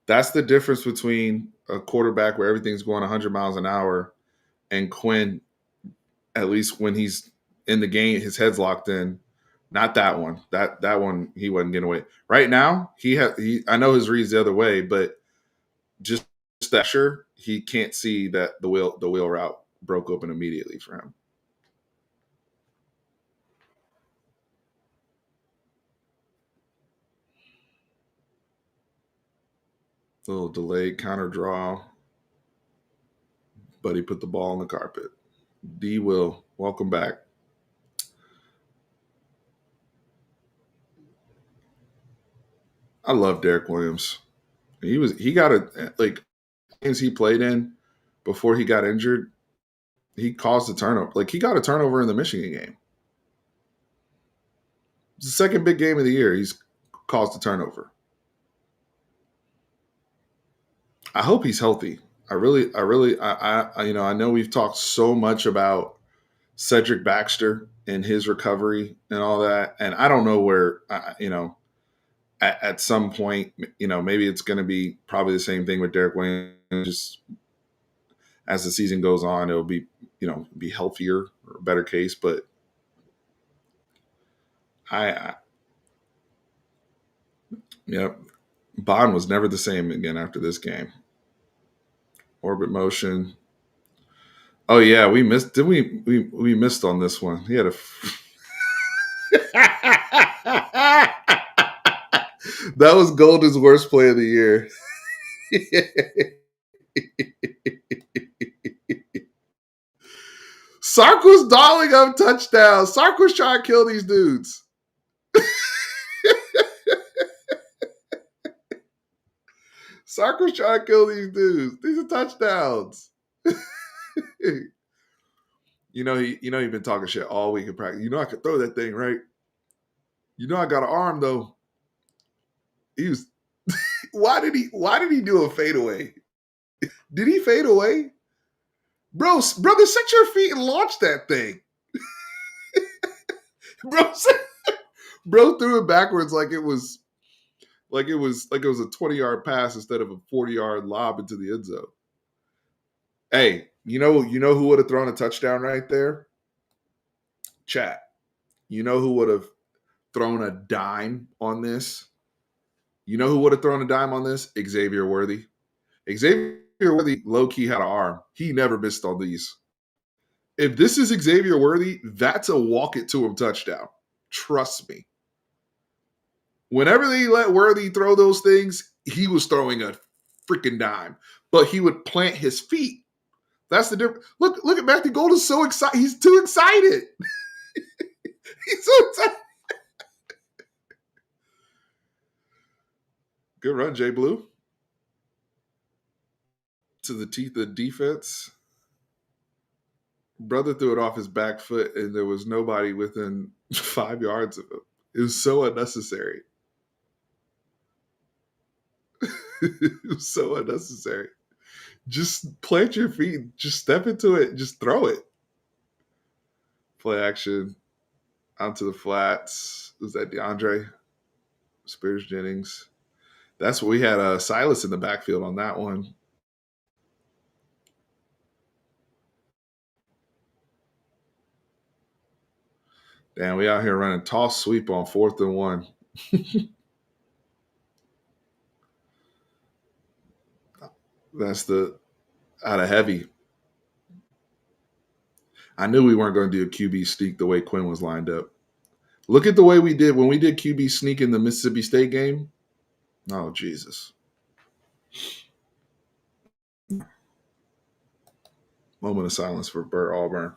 That's the difference between a quarterback where everything's going 100 miles an hour and Quinn, at least when he's in the game, his head's locked in. Not that one. That one he wasn't getting away. Right now, he I know his reads the other way, but just that sure he can't see that the wheel route broke open immediately for him. A little delayed counter draw, but he put the ball on the carpet. D Will, welcome back. I love Derek Williams. He got a like games he played in before he got injured. He caused a turnover. Like he got a turnover in the Michigan game. It's the second big game of the year. He's caused a turnover. I hope he's healthy. I know we've talked so much about Cedric Baxter and his recovery and all that, and I don't know where, at some point, maybe it's going to be probably the same thing with Derek Williams. Just as the season goes on, it'll be healthier or a better case. But I yep, Bond was never the same again after this game. Orbit motion. Oh yeah, we missed. Did we missed on this one? He had a. That was Golden's worst play of the year. Sark was dialing up touchdowns. Sark was trying to kill these dudes. Sark was trying to kill these dudes. These are touchdowns. You've been talking shit all week in practice. I could throw that thing, right? I got an arm though. He was. Why did he do a fadeaway? Did he fade away? Brother, set your feet and launch that thing. Bro, bro threw it backwards like it was a 20-yard pass instead of a 40-yard lob into the end zone. Hey, who would have thrown a touchdown right there? Chat. You know who would have thrown a dime on this? You know who would have thrown a dime on this? Xavier Worthy. Xavier Worthy low-key had an arm. He never missed on these. If this is Xavier Worthy, that's a walk it to him touchdown. Trust me. Whenever they let Worthy throw those things, he was throwing a freaking dime. But he would plant his feet. That's the difference. Look at Matthew Golden. So excited. He's too excited. He's so excited. Good run, Jay Blue. To the teeth of defense. Brother threw it off his back foot, and there was nobody within 5 yards of him. It was so unnecessary. It was so unnecessary. Just plant your feet. Just step into it. Just throw it. Play action. Onto the flats. Was that DeAndre? Spears Jennings. That's what we had Silas in the backfield on that one. Damn, we out here running toss sweep on 4th and 1. That's the out of heavy. I knew we weren't going to do a QB sneak the way Quinn was lined up. Look at the way we did when we did QB sneak in the Mississippi State game. Oh, Jesus. Moment of silence for Burt Auburn.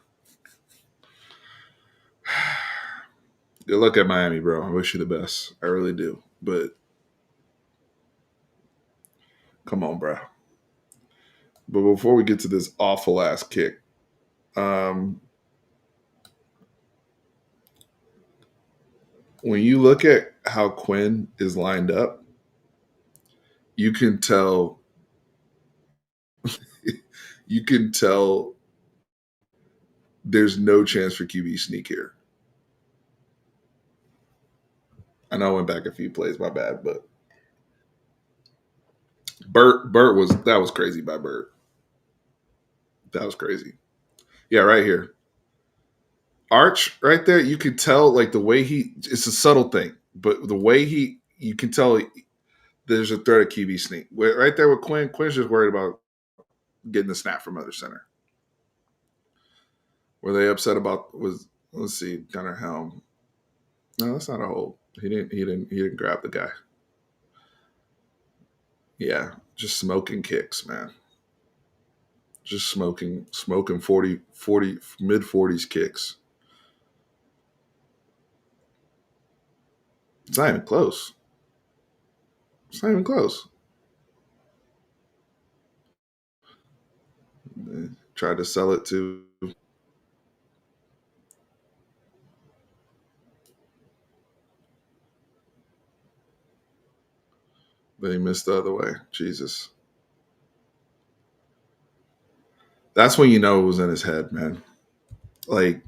Good luck at Miami, bro. I wish you the best. I really do. But come on, bro. But before we get to this awful ass kick, when you look at how Quinn is lined up, you can tell there's no chance for QB sneak here. I know I went back a few plays, my bad, but Burt was that was crazy by Burt. That was crazy. Yeah, right here. Arch right there, you could tell like the way it's a subtle thing, but the way you can tell there's a threat of QB sneak. Right there with Quinn, Quinn's just worried about getting the snap from other center. Were they upset about was let's see, Gunnar Helm. No, that's not a hold. He didn't grab the guy. Yeah, just smoking kicks, man. Just smoking 40 mid 40s kicks. It's not even close. It's not even close. They tried to sell it to, but he missed the other way. Jesus. That's when you know it was in his head, man. Like,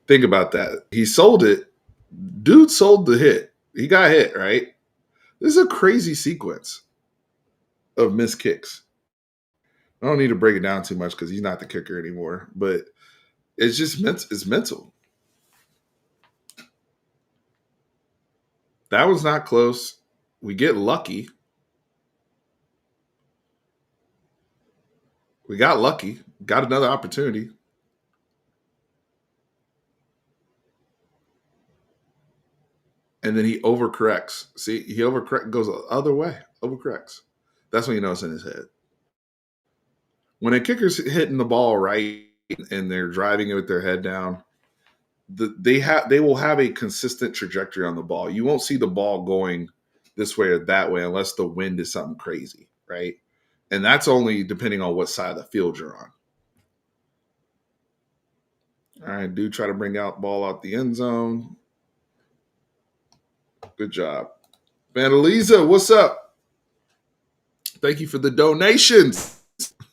think about that. He sold it. Dude sold the hit. He got hit, right? This is a crazy sequence of missed kicks. I don't need to break it down too much because he's not the kicker anymore. But it's just it's mental. That was not close. We get lucky. We got lucky. Got another opportunity. And then he overcorrects. See, he overcorrect goes the other way. Overcorrects. That's when you know it's in his head. When a kicker's hitting the ball right and they're driving it with their head down, they will have a consistent trajectory on the ball. You won't see the ball going this way or that way unless the wind is something crazy, right? And that's only depending on what side of the field you're on. All right, do try to bring out ball out the end zone. Good job. Vandaliza, what's up? Thank you for the donations.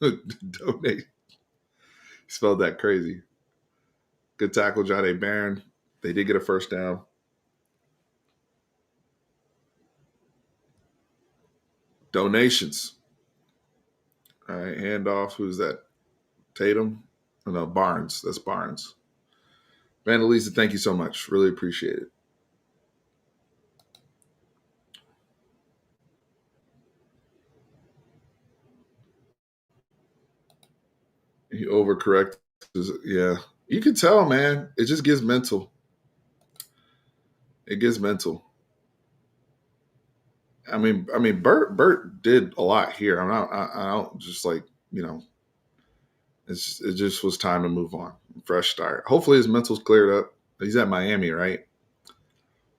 Donate. Spelled that crazy. Good tackle, Jade Barron. They did get a first down. Donations. All right, handoff. Who's that? Tatum? Oh, no, Barnes. That's Barnes. Vandalisa, thank you so much. Really appreciate it. He overcorrects. Yeah. You can tell, man. It just gets mental. It gets mental. Bert did a lot here. I don't just like, you know, it just was time to move on. Fresh start. Hopefully his mental's cleared up. He's at Miami, right?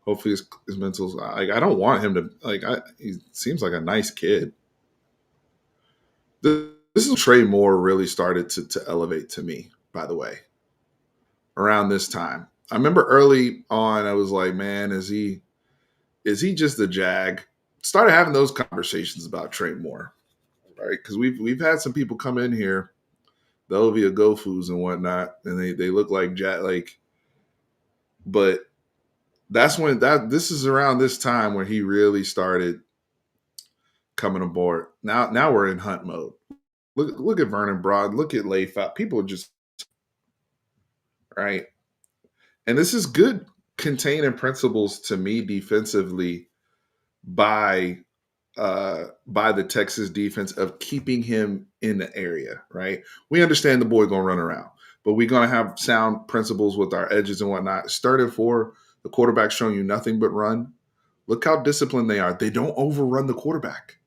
Hopefully his mental's like I don't want him to he seems like a nice kid. This is Trey Moore really started to elevate to me, by the way, around this time. I remember early on I was like, man, is he just a jag? Started having those conversations about Trey Moore, right? Because we've had some people come in here, the Ovia Gofus and whatnot, and they look like but that's when this is around this time where he really started coming aboard. Now we're in hunt mode. Look at Vernon Broad. Look at Layfat. People are just right, and this is good containing principles to me defensively by by the Texas defense of keeping him in the area, right? We understand the boy gonna run around, but we're gonna have sound principles with our edges and whatnot. Started for the quarterback showing you nothing but run. Look how disciplined they are. They don't overrun the quarterback.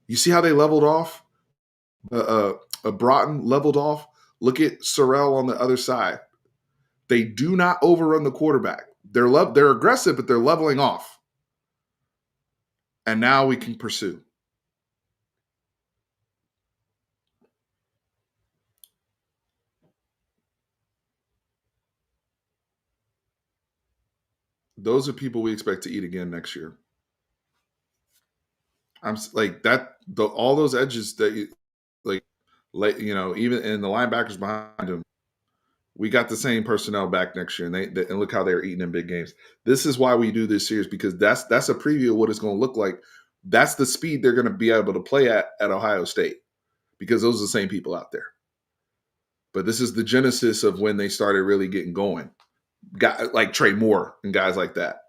You see how they leveled off? Broughton leveled off. Look at Sorrell on the other side. They do not overrun the quarterback. They're aggressive, but they're leveling off. And now we can pursue. Those are people we expect to eat again next year. I'm like that. All those edges that you like, even in the linebackers behind him. We got the same personnel back next year, and and look how they're eating in big games. This is why we do this series because that's a preview of what it's going to look like. That's the speed they're going to be able to play at Ohio State because those are the same people out there. But this is the genesis of when they started really getting going. Got like Trey Moore and guys like that.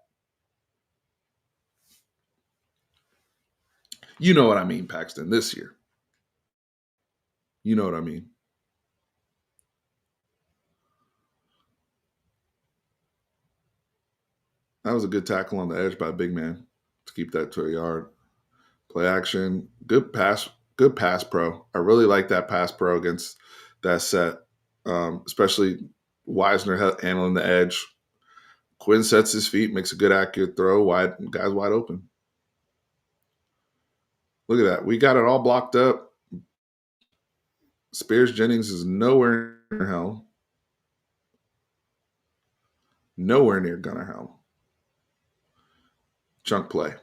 You know what I mean, Paxton, this year. You know what I mean. That was a good tackle on the edge by a big man to keep that to a yard. Play action, good pass pro. I really like that pass pro against that set, especially Wisner handling the edge. Quinn sets his feet, makes a good accurate throw. Guys wide open. Look at that. We got it all blocked up. Spears Jennings is nowhere near helm. Nowhere near gunner helm. Chunk play.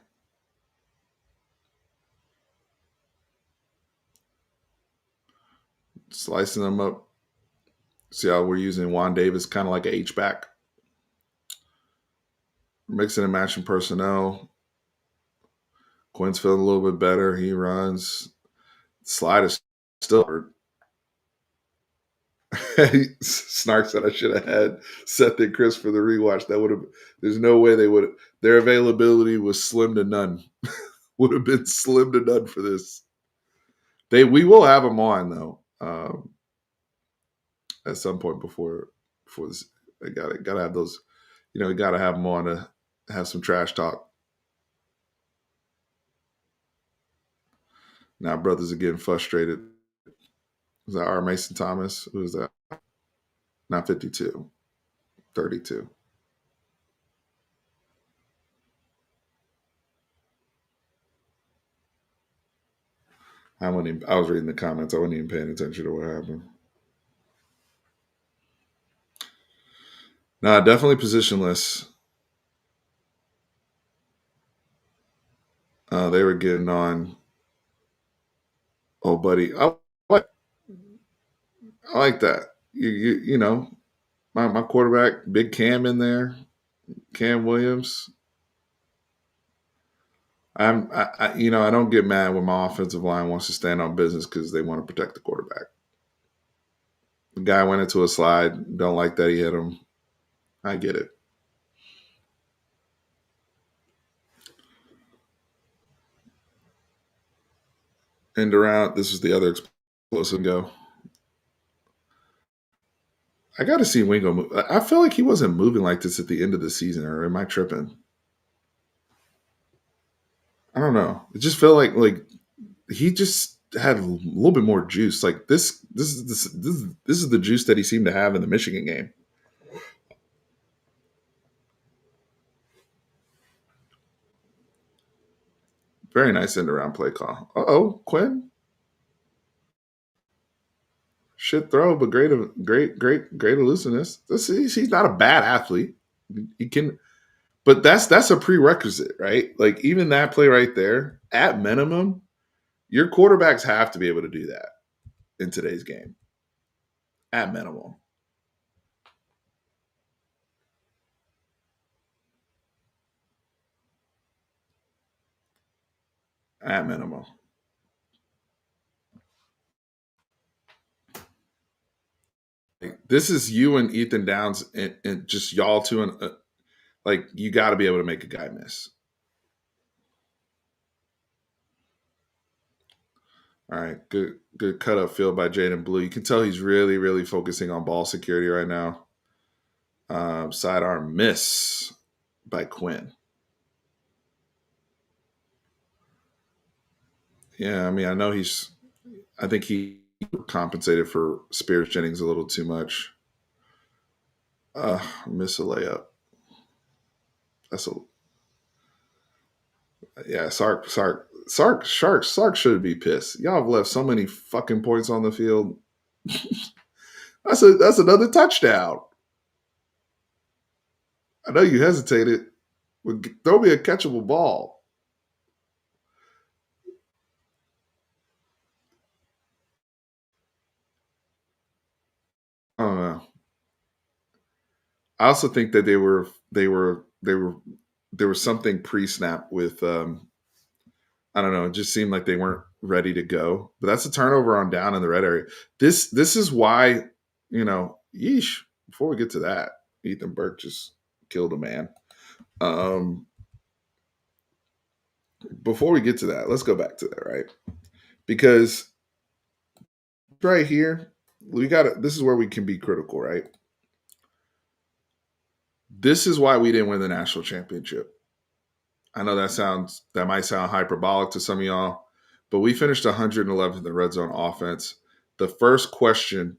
Slicing them up. See how we're using Juan Davis kind of like a H back. Mixing and matching personnel. Quinn's feeling a little bit better. He runs. Slide is still hurt. Snark said I should have had Seth and Chris for the rewatch. That would have. There's no way they would. Their availability was slim to none. Would have been slim to none for this. We will have them on though at some point before this. I gotta have those. We gotta have them on to have some trash talk. Now brothers are getting frustrated. Was that R. Mason Thomas? Who was that? Not 52, 32. I was reading the comments. I wasn't even paying attention to what happened. No, definitely positionless. They were getting on. Oh, buddy, like I like that. My quarterback, big Cam in there, Cam Williams. I don't get mad when my offensive line wants to stand on business because they want to protect the quarterback. The guy went into a slide. Don't like that he hit him. I get it. End around. This was the other explosive go. I got to see Wingo move. I feel like he wasn't moving like this at the end of the season, or am I tripping? I don't know. It just felt like he just had a little bit more juice. Like this is the juice that he seemed to have in the Michigan game. Very nice end around play call. Quinn. Shit throw, but great elusiveness. He's not a bad athlete. He can, but that's a prerequisite, right? Like even that play right there, at minimum, your quarterbacks have to be able to do that in today's game. At minimum. At minimum. Like, this is you and Ethan Downs and just y'all two and like you got to be able to make a guy miss. All right, good cut up field by Jaden Blue. You can tell he's really focusing on ball security right now. Sidearm miss by Quinn. Yeah, I mean, I think he compensated for Spears Jennings a little too much. Miss a layup. That's a yeah. Sark should be pissed. Y'all have left so many fucking points on the field. That's another touchdown. I know you hesitated. Throw me a catchable ball. I don't know. I also think that they were there was something pre-snap with I don't know, it just seemed like they weren't ready to go. But that's a turnover on down in the red area. This is why, yeesh, before we get to that, Ethan Burke just killed a man. Um Before we get to that, let's go back to that, right? Because right here, we got to this is where we can be critical, right? This is why we didn't win the national championship. I know that might sound hyperbolic to some of y'all, but we finished 111th in the red zone offense. The first question,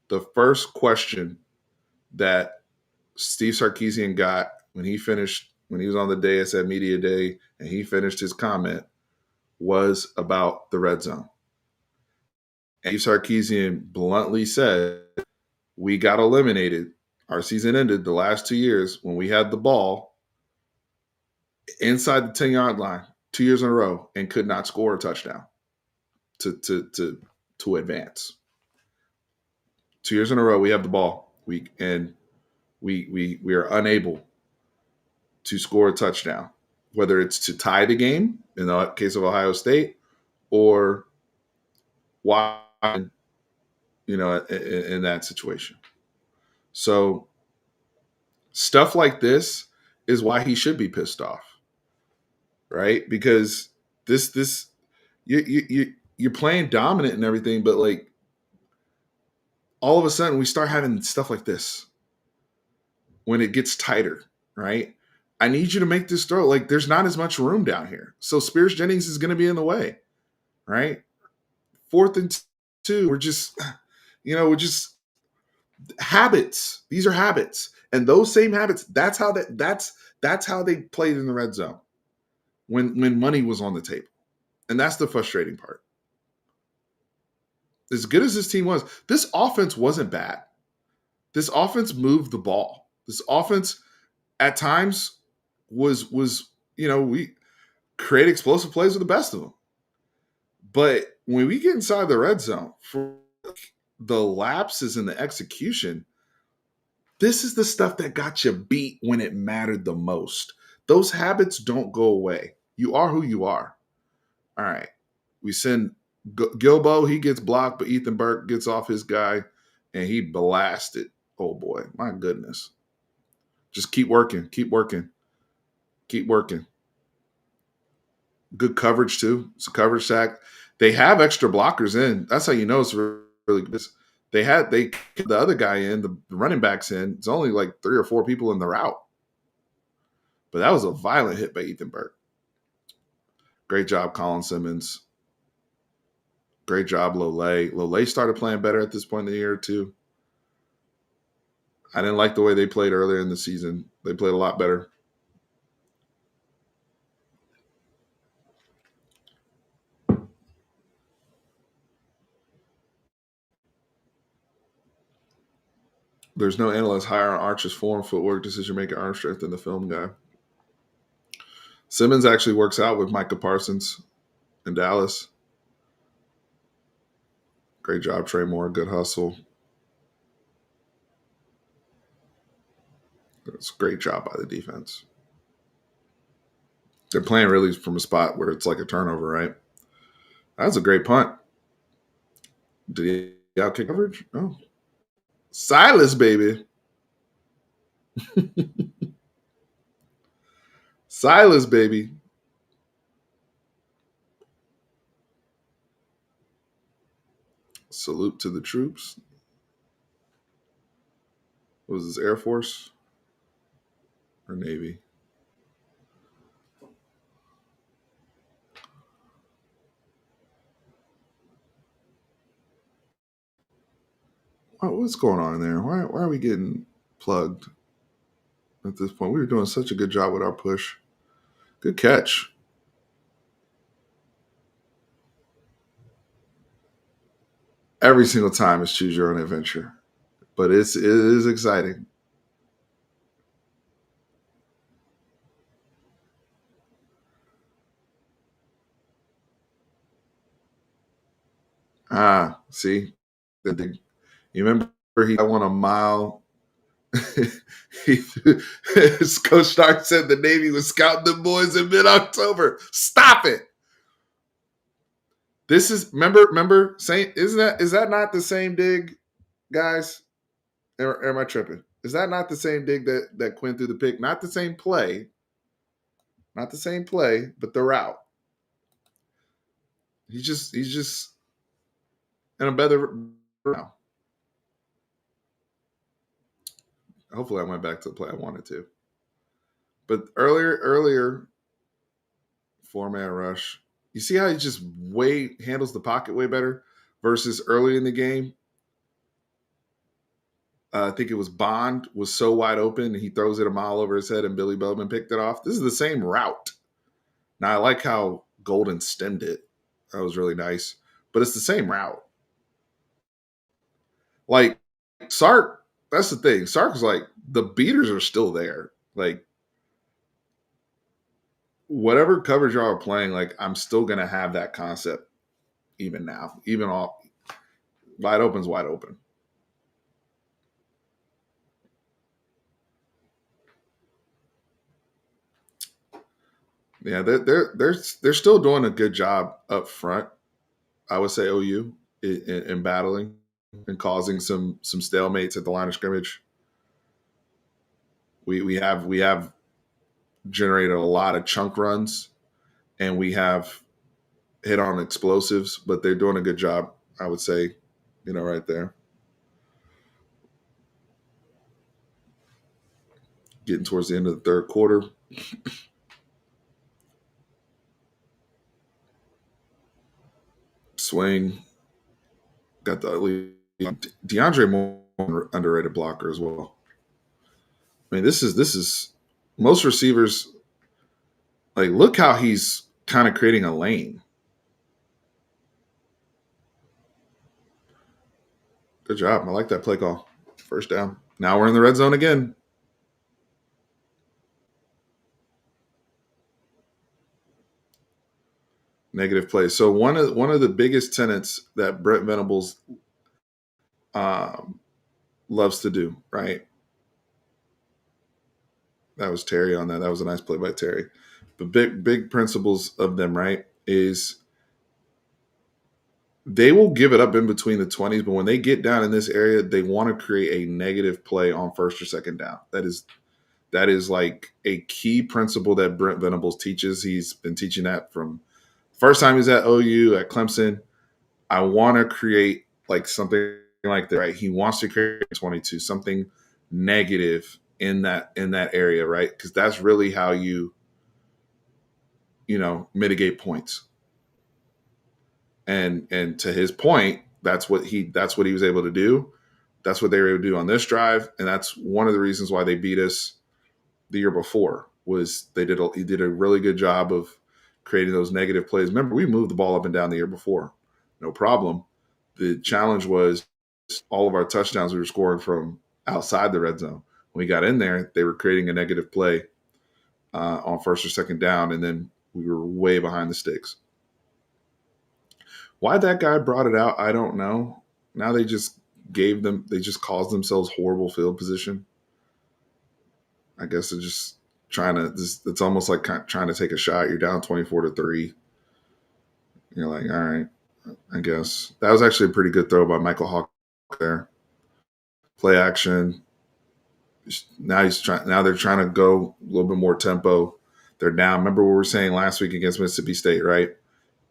the first question that Steve Sarkisian got when he was on the dais at media day, and he finished his comment was about the red zone. And Steve Sarkisian bluntly said, "We got eliminated. Our season ended the last 2 years when we had the ball inside the 10-yard line 2 years in a row and could not score a touchdown to advance. 2 years in a row, we have the ball. We are unable to score a touchdown, whether it's to tie the game in the case of Ohio State or why, in that situation. So stuff like this is why he should be pissed off, right? Because this you're playing dominant and everything, but like all of a sudden we start having stuff like this when it gets tighter, right? I need you to make this throw. Like there's not as much room down here. So Spears Jennings is going to be in the way, right? 4th and 2. We're just habits. These are habits. And those same habits, that's how they played in the red zone when money was on the table. And that's the frustrating part. As good as this team was, this offense wasn't bad. This offense moved the ball. This offense at times was we create explosive plays with the best of them. But when we get inside the red zone, for the lapses in the execution, this is the stuff that got you beat when it mattered the most. Those habits don't go away. You are who you are. All right. We send Gilbo, he gets blocked, but Ethan Burke gets off his guy and he blasted. Oh boy, my goodness. Just keep working, keep working, keep working. Good coverage too. It's a coverage sack. They have extra blockers in. That's how you know it's really good. They kept the other guy in, the running backs in. It's only like 3 or 4 people in the route. But that was a violent hit by Ethan Burke. Great job, Colin Simmons. Great job, Lole. Lole started playing better at this point in the year too. I didn't like the way they played earlier in the season. They played a lot better. There's no analyst higher on Archer's form, footwork, decision making, arm strength than the film guy. Simmons actually works out with Micah Parsons in Dallas. Great job, Trey Moore. Good hustle. It's a great job by the defense. They're playing really from a spot where it's like a turnover, right? That's a great punt. Did he outkick coverage? Oh. Silas, baby. Silas, baby. Salute to the troops. What was this, Air Force or Navy? What's going on in there? Why are we getting plugged at this point? We were doing such a good job with our push. Good catch. Every single time it's choose your own adventure, but it is exciting. See, you remember he won a mile he, Coach Stark said the Navy was scouting the boys in mid-October. Stop it. This is remember saying is that not the same dig, guys? Or am I tripping? Is that not the same dig that Quinn threw the pick? Not the same play, not the same play, but the route. He's just in a better now. Hopefully, I went back to the play I wanted to. But earlier, 4-man rush. You see how he just way handles the pocket way better versus early in the game. I think it was Bond was so wide open and he throws it a mile over his head and Billy Bowman picked it off. This is the same route. Now I like how Golden stemmed it. That was really nice. But it's the same route. Like Sark, that's the thing. Sark was like, the beaters are still there. Like whatever coverage y'all are playing, like I'm still gonna have that concept even now. Even all wide open's wide open. Yeah, they're still doing a good job up front. I would say OU in battling and causing some stalemates at the line of scrimmage. We have generated a lot of chunk runs and we have hit on explosives, but they're doing a good job, I would say, right there. Getting towards the end of the third quarter. Swing. Got the DeAndre Moore underrated blocker as well. I mean, this is most receivers like look how he's kind of creating a lane. Good job. I like that play call. First down. Now we're in the red zone again. Negative plays. So one of the biggest tenets that Brent Venables um, loves to do, right? That was Terry on that. That was a nice play by Terry. But big principles of them, right, is they will give it up in between the 20s, but when they get down in this area, they want to create a negative play on first or second down. That is like a key principle that Brent Venables teaches. He's been teaching that from first time he's at OU, at Clemson. I want to create like something like that, right? He wants to create 22, something negative in that area, right? Because that's really how mitigate points. And to his point, that's what he was able to do. That's what they were able to do on this drive, and that's one of the reasons why they beat us the year before. Was he did a really good job of creating those negative plays. Remember, we moved the ball up and down the year before, no problem. The challenge was all of our touchdowns we were scoring from outside the red zone. When we got in there, they were creating a negative play on first or second down, and then we were way behind the sticks. Why that guy brought it out, I don't know. Now they just caused themselves horrible field position. I guess they're just trying to. It's almost like trying to take a shot. You're down 24-3. You're like, all right, I guess that was actually a pretty good throw by Michael Hawk there. Play action. Now they're trying to go a little bit more tempo. They're down. Remember what we were saying last week against Mississippi State, right?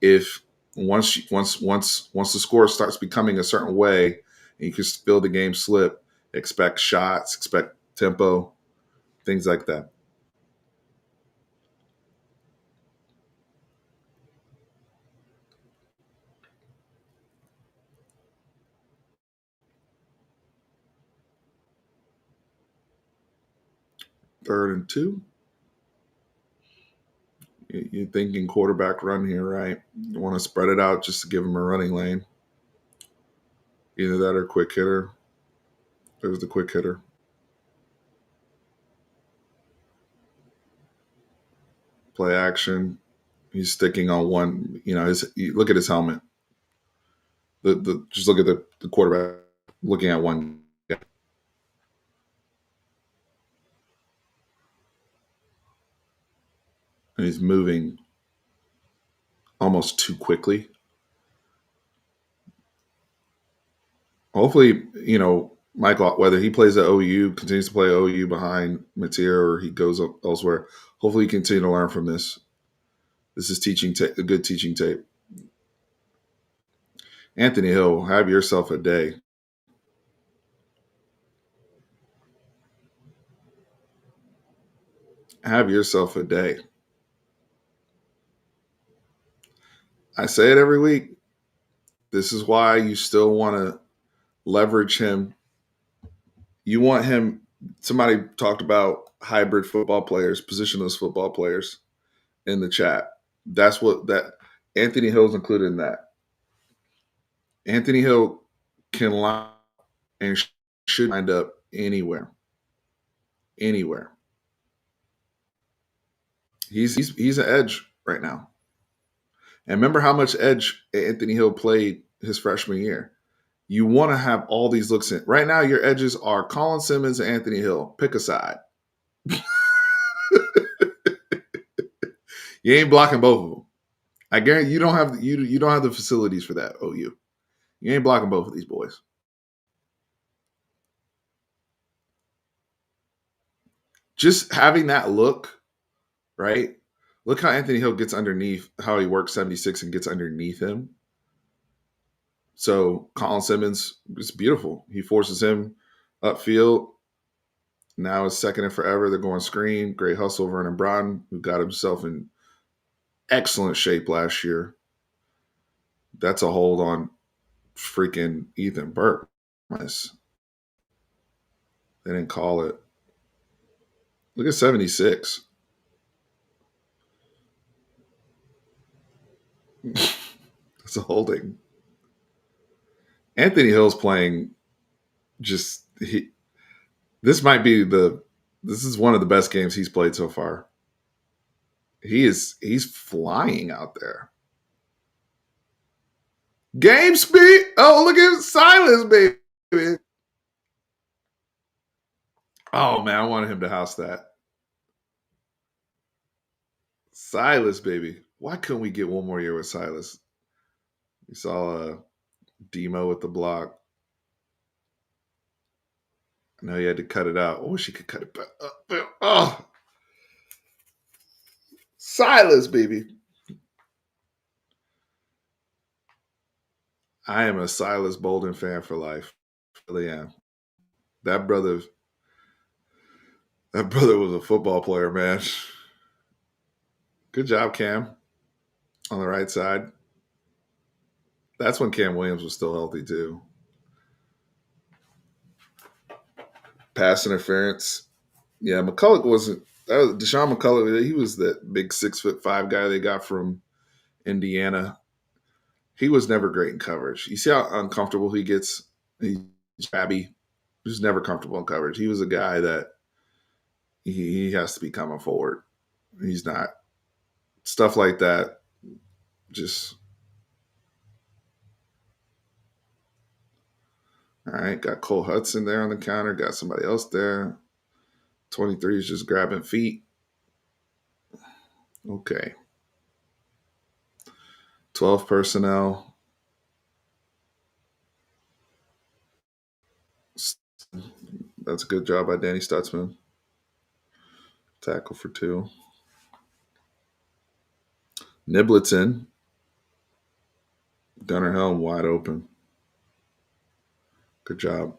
If once the score starts becoming a certain way, and you can feel the game slip, expect shots, expect tempo, things like that. Third and 2. You're thinking quarterback run here, right? You want to spread it out just to give them a running lane. Either that or quick hitter. There's the quick hitter. Play action. He's sticking on one. Look at his helmet. Just look at the quarterback looking at one. and he's moving almost too quickly. Hopefully, Michael, whether he plays at OU, continues to play OU behind Mateer, or he goes up elsewhere, hopefully he continue to learn from this. This is a good teaching tape. Anthony Hill, have yourself a day. Have yourself a day. I say it every week. This is why you still want to leverage him. You want him. Somebody talked about hybrid football players, positionless football players in the chat. That's what that Anthony Hill's included in that. Anthony Hill can line and should wind up anywhere. Anywhere. He's an edge right now. And remember how much edge Anthony Hill played his freshman year. You want to have all these looks in. Right now, your edges are Colin Simmons and Anthony Hill. Pick a side. You ain't blocking both of them. I guarantee you don't have the facilities for that. OU. You ain't blocking both of these boys. Just having that look, right? Look how Anthony Hill gets underneath, how he works 76 and gets underneath him. So Colin Simmons, it's beautiful. He forces him upfield. Now it's second and forever. They're going screen. Great hustle, Vernon Broughton, who got himself in excellent shape last year. That's a hold on freaking Ethan Burke. Nice. They didn't call it. Look at 76. That's a holding. Anthony Hill's playing just this might be this is one of the best games he's played so far. He's flying out there. Game speed. Oh, look at Silas, baby. Oh man, I wanted him to house that. Silas, baby. Why couldn't we get one more year with Silas? We saw Demo with the block. I know he had to cut it out. I wish he could cut it back. Oh, Silas, baby. I am a Silas Bolden fan for life. I really am. That brother, that brother was a football player, man. Good job, Cam, on the right side. That's when Cam Williams was still healthy too. Pass interference. Yeah, McCulloch wasn't. Deshaun McCulloch. He was that big 6'5" guy they got from Indiana. He was never great in coverage. You see how uncomfortable he gets? He's crabby. He's never comfortable in coverage. He was a guy that he has to be coming forward. He's not. Stuff like that. Just all right. Got Cole Hudson there on the counter. Got somebody else there. 23 is just grabbing feet. Okay. 12 personnel. That's a good job by Danny Stutzman. Tackle for 2. Nibleton. Gunnar Helm wide open. Good job.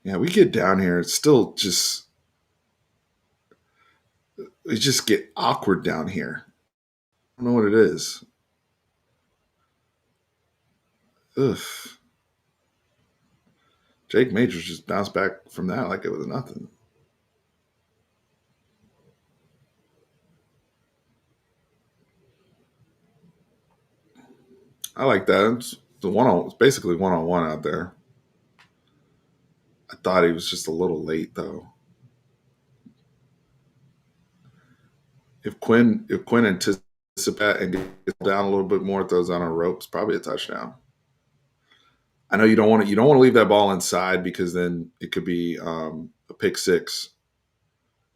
Yeah, we get down here. It's still just we just get awkward down here. I don't know what it is. Ugh. Jake Majors just bounced back from that like it was nothing. I like that. It's basically one on one out there. I thought he was just a little late though. If Quinn anticipates and gets down a little bit more, throws on a rope, it's probably a touchdown. I know you don't want to leave that ball inside because then it could be a pick six.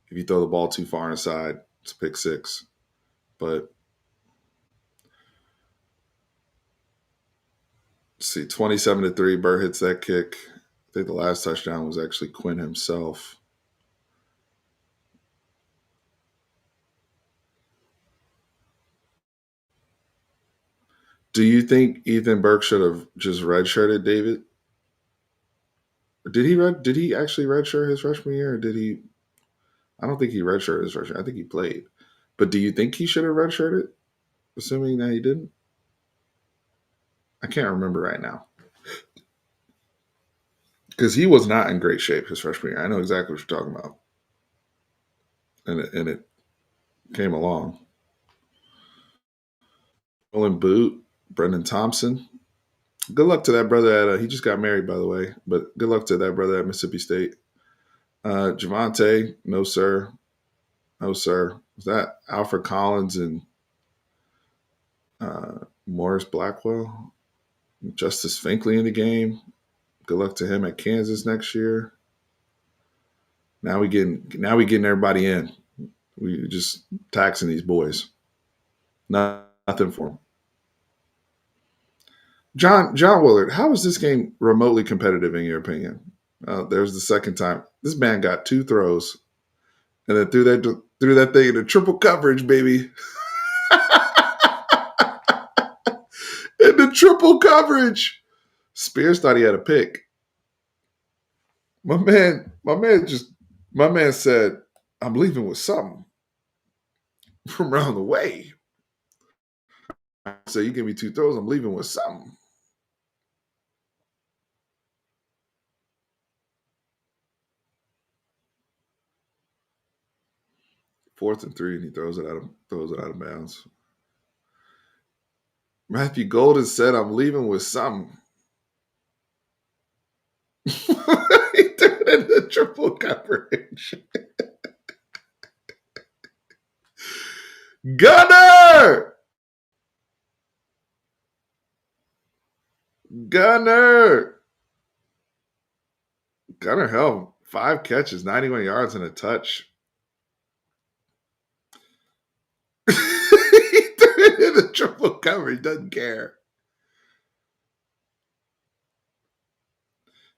If you throw the ball too far inside, it's a pick six. But let's see, 27-3, Burr hits that kick. I think the last touchdown was actually Quinn himself. Do you think Ethan Burke should have just redshirted David? Did he actually redshirt his freshman year, or did he? I don't think he redshirted his freshman. I think he played. But do you think he should have redshirted? Assuming that he didn't, I can't remember right now because he was not in great shape his freshman year. I know exactly what you're talking about, and it came along. Olin Boot, Brendan Thompson. Good luck to that brother at. He just got married, by the way. But good luck to that brother at Mississippi State. Javante, no sir, no sir. Was that Alfred Collins and Morris Blackwell? Justice Finkley in the game. Good luck to him at Kansas next year. Now we getting everybody in. We just taxing these boys. Nothing for them. John Willard, how is this game remotely competitive in your opinion? There's the second time. This man got two throws and then threw that thing into triple coverage, baby. Into triple coverage. Spears thought he had a pick. My man said, I'm leaving with something from around the way. I said, you give me two throws, I'm leaving with something. Fourth and three, and he throws it out of bounds. Matthew Golden said, I'm leaving with something. He threw it into triple coverage. Gunner! Gunner! Gunner held 5 catches, 91 yards, and a touch. He threw it into triple coverage, doesn't care.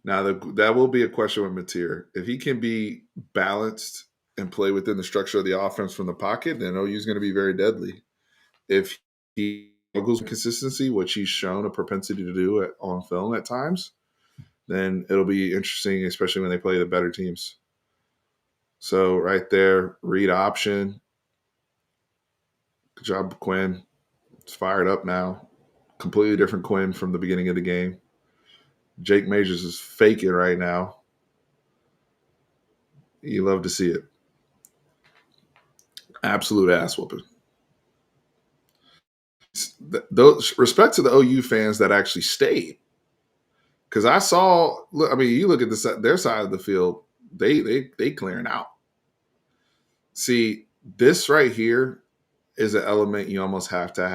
Now, that will be a question with Mateer. If he can be balanced and play within the structure of the offense from the pocket, then OU's going to be very deadly. If he struggles with consistency, which he's shown a propensity to do on film at times, then it'll be interesting, especially when they play the better teams. So right there, read option. Good job, Quinn. It's fired up now. Completely different Quinn from the beginning of the game. Jake Majors is faking right now. You love to see it. Absolute ass whooping. Those respect to the OU fans that actually stayed, because I saw. I mean, you look at their side of the field. They clearing out. See, this right here is an element you almost have to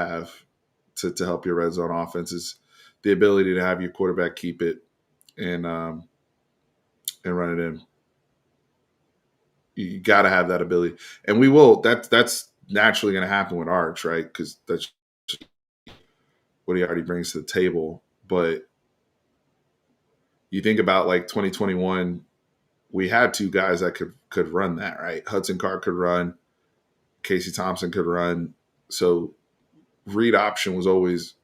help your red zone offense is the ability to have your quarterback keep it and run it in. You got to have that ability, and we will. That's naturally going to happen with Arch, right? Because that's what he already brings to the table. But you think about like 2021, we had two guys that could run that, right? Hudson Card could run, Casey Thompson could run. So read option was always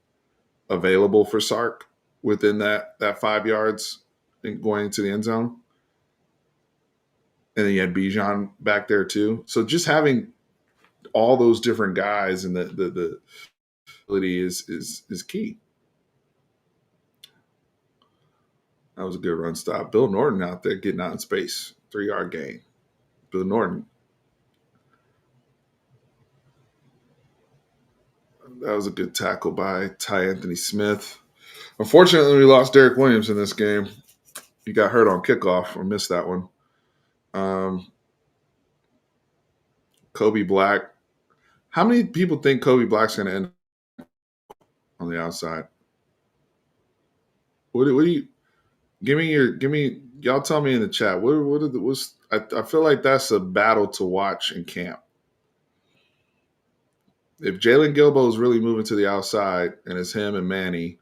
available for Sark within that 5 yards and going into the end zone. And then you had Bijan back there too. So just having all those different guys and the ability is key. That was a good run stop. Bill Norton out there getting out in space. 3-yard gain. Bill Norton. That was a good tackle by Ty Anthony Smith. Unfortunately, we lost Derek Williams in this game. He got hurt on kickoff or missed that one. Kobe Black. How many people think Kobe Black's going to end on the outside? What do you give me y'all tell me in the chat what are the what's I feel like that's a battle to watch in camp. If Jalen Gilbo is really moving to the outside and it's him and Manny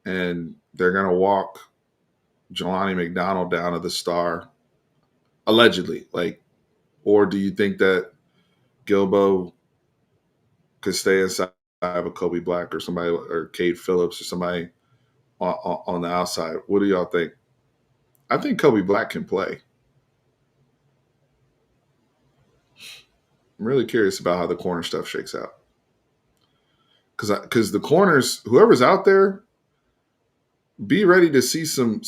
and they're gonna walk Jelani McDonald down to the star allegedly, like, or do you think that Gilbo could stay inside of a Kobe Black or somebody or Cade Phillips or somebody on the outside? What do y'all think? I think Kobe Black can play. I'm really curious about how the corner stuff shakes out because the corners, whoever's out there, be ready to see some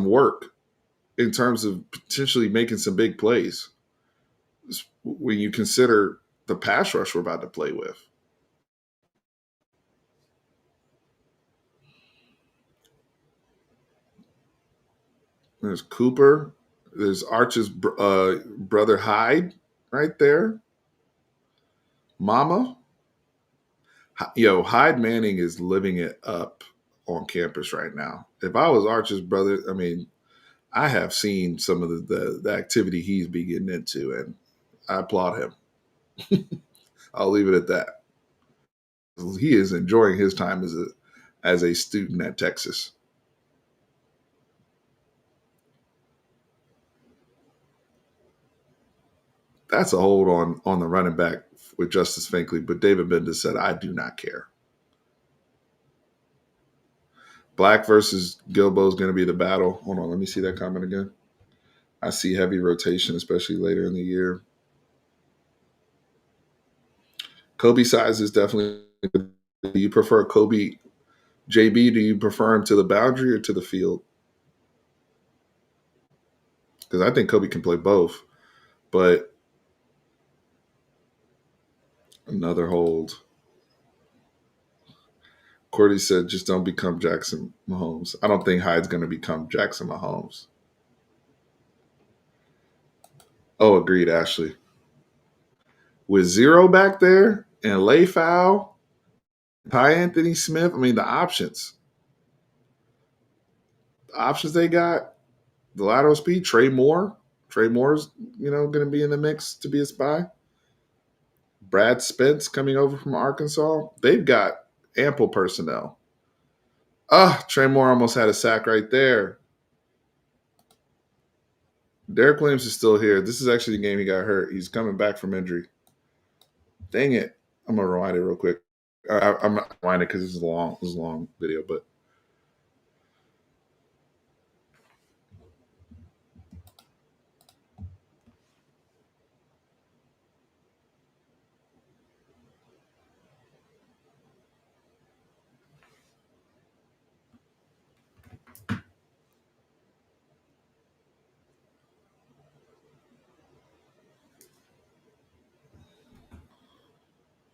work in terms of potentially making some big plays when you consider the pass rush we're about to play with. There's Cooper. There's Arch's brother Hyde right there. Mama. Yo, Hyde Manning is living it up on campus right now. If I was Arch's brother, I mean, I have seen some of the activity he's been getting into, and I applaud him. I'll leave it at that. He is enjoying his time as a student at Texas. That's a hold on the running back with Justice Finkley, but David Bendis said, "I do not care." Black versus Gilbo is going to be the battle. Hold on, let me see that comment again. I see heavy rotation, especially later in the year. Kobe size is definitely. Do you prefer Kobe, JB? Do you prefer him to the boundary or to the field? Because I think Kobe can play both. But another hold. Cordy said, just don't become Jackson Mahomes. I don't think Hyde's going to become Jackson Mahomes. Oh, agreed, Ashley. With zero back there and Lay Foul, Ty Anthony Smith, I mean, the options they got, the lateral speed, Trey Moore. Trey Moore's, going to be in the mix to be a spy. Brad Spence coming over from Arkansas. They've got ample personnel. Trey Moore almost had a sack right there. Derek Williams is still here. This is actually the game he got hurt. He's coming back from injury. Dang it. I'm going to rewind it real quick. I'm not rewind it because this is a long video, but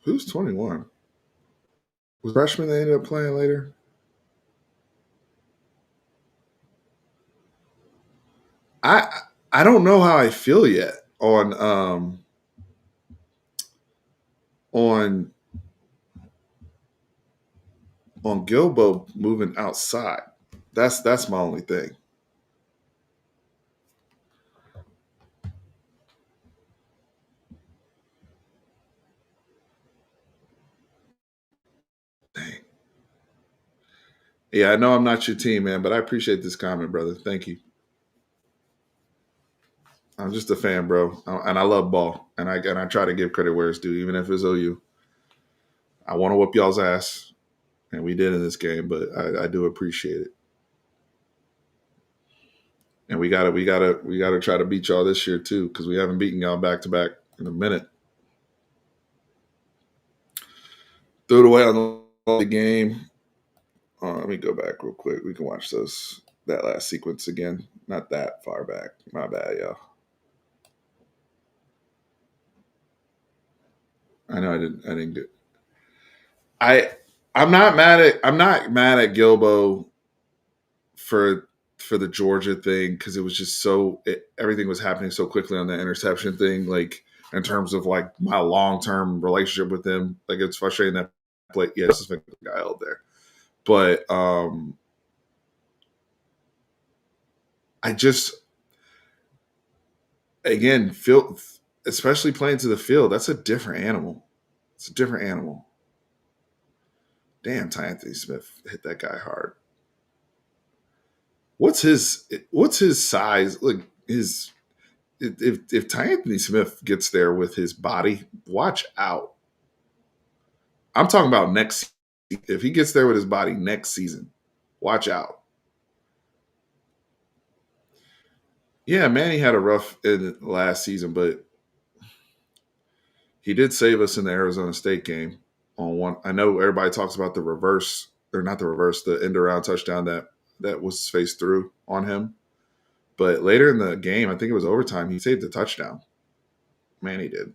who's 21? Was freshman they ended up playing later? I I don't know how I feel yet on on Gilbo moving outside. That's my only thing. Dang. Yeah, I know I'm not your team, man, but I appreciate this comment, brother. Thank you. I'm just a fan, bro, and I love ball, and I try to give credit where it's due, even if it's OU. I want to whoop y'all's ass, and we did in this game, but I do appreciate it. And we gotta try to beat y'all this year too, because we haven't beaten y'all back to back in a minute. Threw it away on the game. Let me go back real quick. We can watch that last sequence again. Not that far back. My bad, y'all. I know I didn't get. I I'm not mad at Gilbo for the Georgia thing because it was just everything was happening so quickly on the interception thing. Like in terms of like my long term relationship with him, like it's frustrating that play. Yeah, this is the guy out there, but I just again feel, especially playing to the field, that's a different animal. It's a different animal. Damn, Ty Anthony Smith hit that guy hard. What's his size? Look, his if Ty Anthony Smith gets there with his body, watch out. I'm talking about next. If he gets there with his body next season, watch out. Yeah, Manny had a rough in last season, but he did save us in the Arizona State game on one. I know everybody talks about the reverse, or not the reverse, the end around touchdown that was faced through on him. But later in the game, I think it was overtime, he saved the touchdown. Manny did.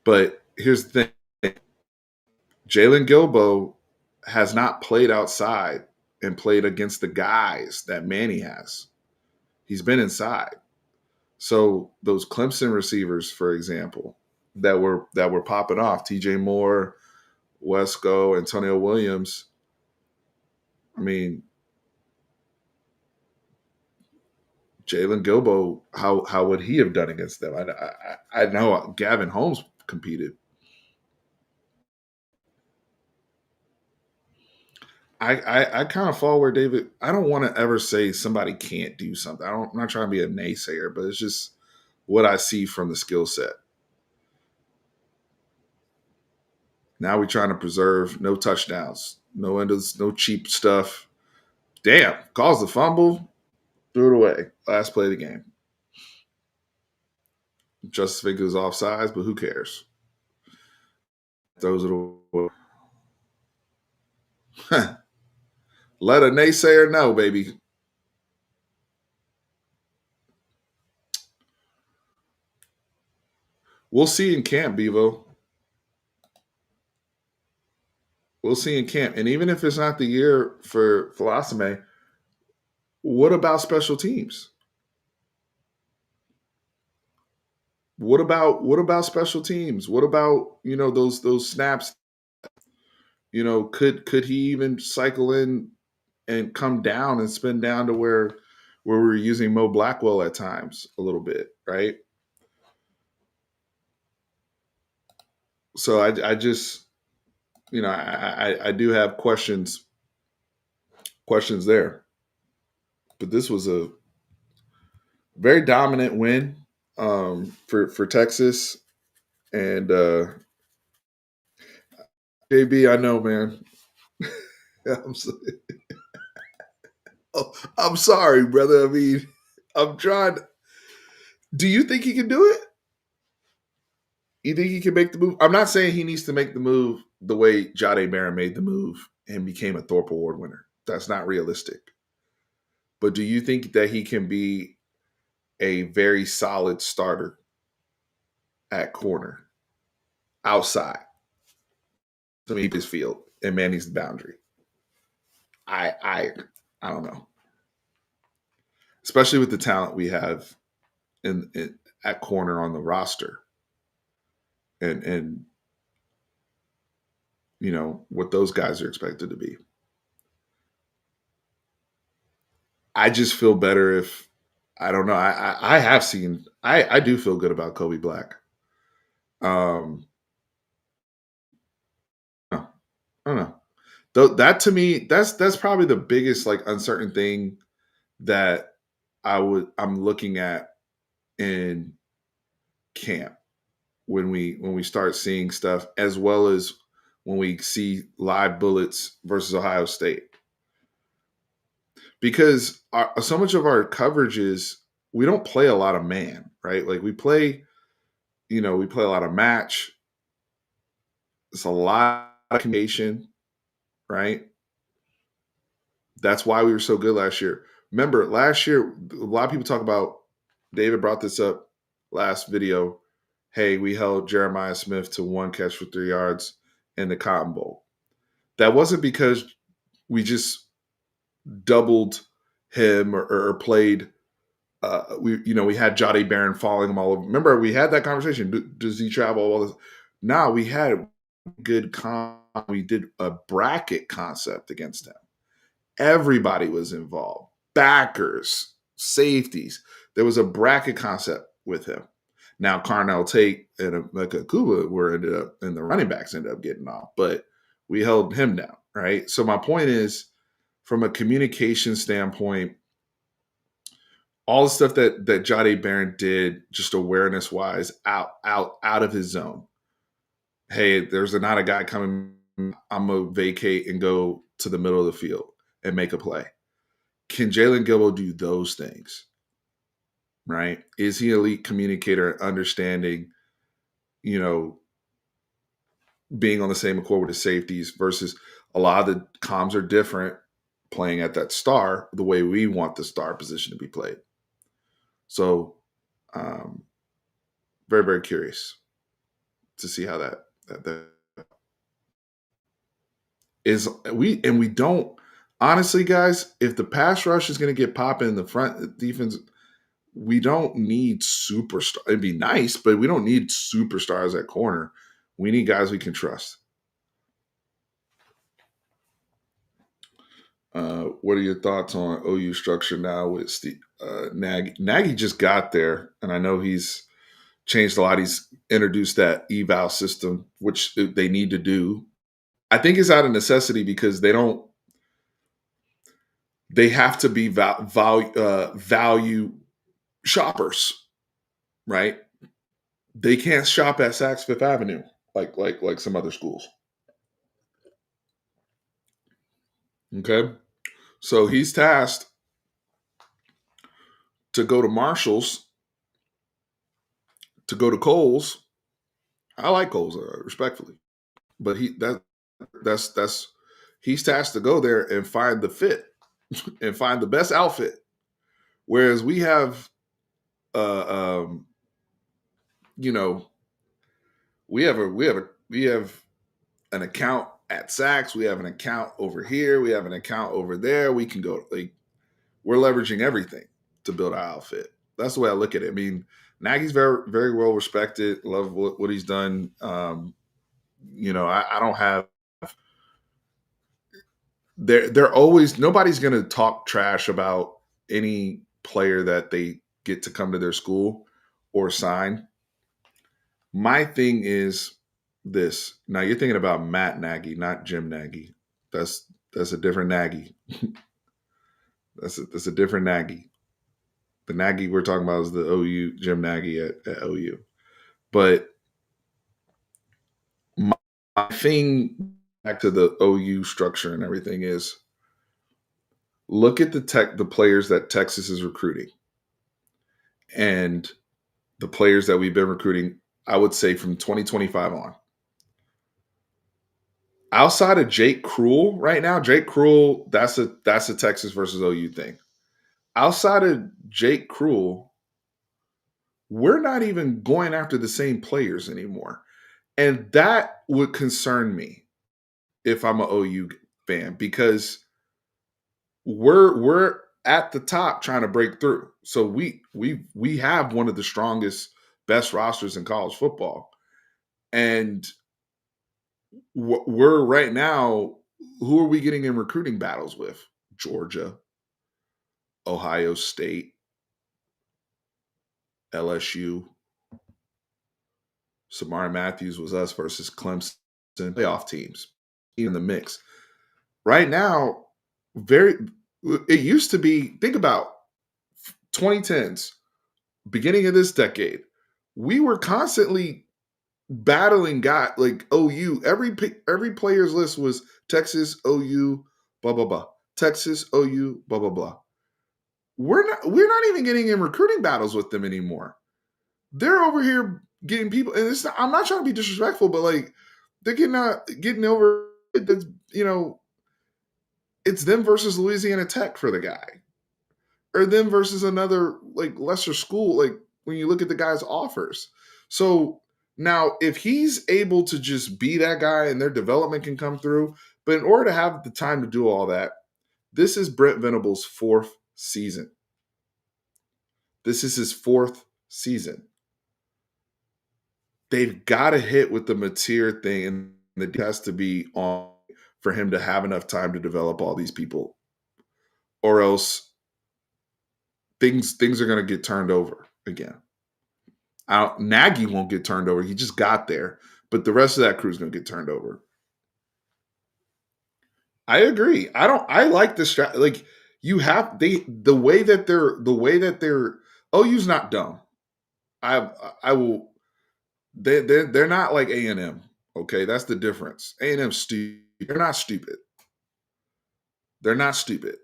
But here's the thing: Jalen Gilbo has not played outside and played against the guys that Manny has. He's been inside. So those Clemson receivers, for example, that were popping off, TJ Moore, Wesco, Antonio Williams. I mean, Jalen Gilbo, how would he have done against them? I know Gavin Holmes competed. I kind of fall where David. I don't want to ever say somebody can't do something. I'm not trying to be a naysayer, but it's just what I see from the skill set. Now we're trying to preserve no touchdowns, no endos, no cheap stuff. Damn, caused the fumble, threw it away. Last play of the game. Justice think it was offsides, but who cares? Throws it away. Let a naysayer know, baby. We'll see in camp, Bevo. We'll see in camp. And even if it's not the year for Philosophy, what about special teams? What about special teams? What about those snaps? Could he even cycle in and come down and spin down to where we're using Mo Blackwell at times a little bit, right? So I just I do have questions there, but this was a very dominant win for Texas and JB. I know, man. I'm, so, oh, I'm sorry, brother. I mean, I'm trying. Do you think he can do it? You think he can make the move? I'm not saying he needs to make the move the way Jade Barron made the move and became a Thorpe Award winner. That's not realistic. But do you think that he can be a very solid starter at corner outside to meet his field and Manny's boundary? I I I don't know. Especially with the talent we have in at corner on the roster and what those guys are expected to be. I just feel better if I don't know. I have seen I do feel good about Kobe Black. No, I don't know. Though that to me, that's probably the biggest like uncertain thing that I'm looking at in camp when we start seeing stuff as well as when we see live bullets versus Ohio State. Because so much of our coverage is we don't play a lot of man, right? Like we play a lot of match. It's a lot of communication, right? That's why we were so good last year. Remember, last year, a lot of people talk about, David brought this up last video. Hey, we held Jeremiah Smith to one catch for 3 yards in the Cotton Bowl. That wasn't because we just doubled him or played. We had Jody Barron following him all over. Remember, we had that conversation. Does he travel all this? No, we had good we did a bracket concept against him. Everybody was involved. backers, safeties. There was a bracket concept with him. Now Carnell Tate and Emeka Kuba were ended up, and the running backs ended up getting off, but we held him down, right? So my point is, from a communication standpoint, all the stuff that Jade Barron did, just awareness wise, out of his zone. Hey, there's not a guy coming. I'm gonna vacate and go to the middle of the field and make a play. Can Jalen Gilbo do those things? Right? Is he an elite communicator, understanding, you know, being on the same accord with the safeties versus a lot of the comms are different playing at that star the way we want the star position to be played. So, um, very, very curious to see how that is. We don't, honestly, guys, if the pass rush is going to get popping in the front defense, we don't need superstar. It'd be nice, but we don't need superstars at corner. We need guys we can trust. What are your thoughts on OU structure now with Steve, Nagy? Nagy just got there, and I know he's changed a lot. He's introduced that eval system, which they need to do. I think it's out of necessity because they have to be value shoppers, right? They can't shop at Saks Fifth Avenue like some other schools. Okay, so he's tasked to go to Marshalls, to go to Kohl's. I like Kohl's, respectfully, but that's he's tasked to go there and find the fit and find the best outfit. Whereas we have, uh, um, you know, we have an account at Saks. We have an account over here. We have an account over there. We can go, like, we're leveraging everything to build our outfit. That's the way I look at it. I mean, Nagy's very, very well respected. Love what he's done. I don't have. They're always, nobody's going to talk trash about any player that they get to come to their school or sign. My thing is this. Now you're thinking about Matt Nagy, not Jim Nagy. That's a different Nagy. That's a different Nagy. The Nagy we're talking about is the OU Jim Nagy at OU. But my thing back to the OU structure and everything is, look at the players that Texas is recruiting and the players that we've been recruiting, I would say from 2025 on. Outside of Jake Cruel right now, Jake Cruel, that's a Texas versus OU thing. Outside of Jake Cruel, we're not even going after the same players anymore. And that would concern me if I'm an OU fan, because we're at the top trying to break through. So we have one of the strongest, best rosters in college football. And we're right now, who are we getting in recruiting battles with? Georgia, Ohio State, LSU. Samari Matthews was us versus Clemson, playoff teams in the mix. Right now, it used to be, think about 2010s, beginning of this decade, we were constantly battling like OU. Every player's list was Texas, OU, blah blah blah. Texas, OU, blah blah blah. We're not even getting in recruiting battles with them anymore. They're over here getting people, and I'm not trying to be disrespectful, but like, they're getting over. It's them versus Louisiana Tech for the guy, or them versus another like lesser school. Like, when you look at the guy's offers. So now, if he's able to just be that guy and their development can come through, but in order to have the time to do all that, this is Brent Venables' fourth season. This is his fourth season. They've got to hit with the Mateer thing, and it has to be on for him to have enough time to develop all these people, or else things are going to get turned over again. Nagy won't get turned over. He just got there, but the rest of that crew is going to get turned over. I agree. I don't. I like the strat. Like you have the way that they're OU's not dumb. I I will. They're not like A&M. Okay, that's the difference. A&M stupid. They're not stupid. They're not stupid.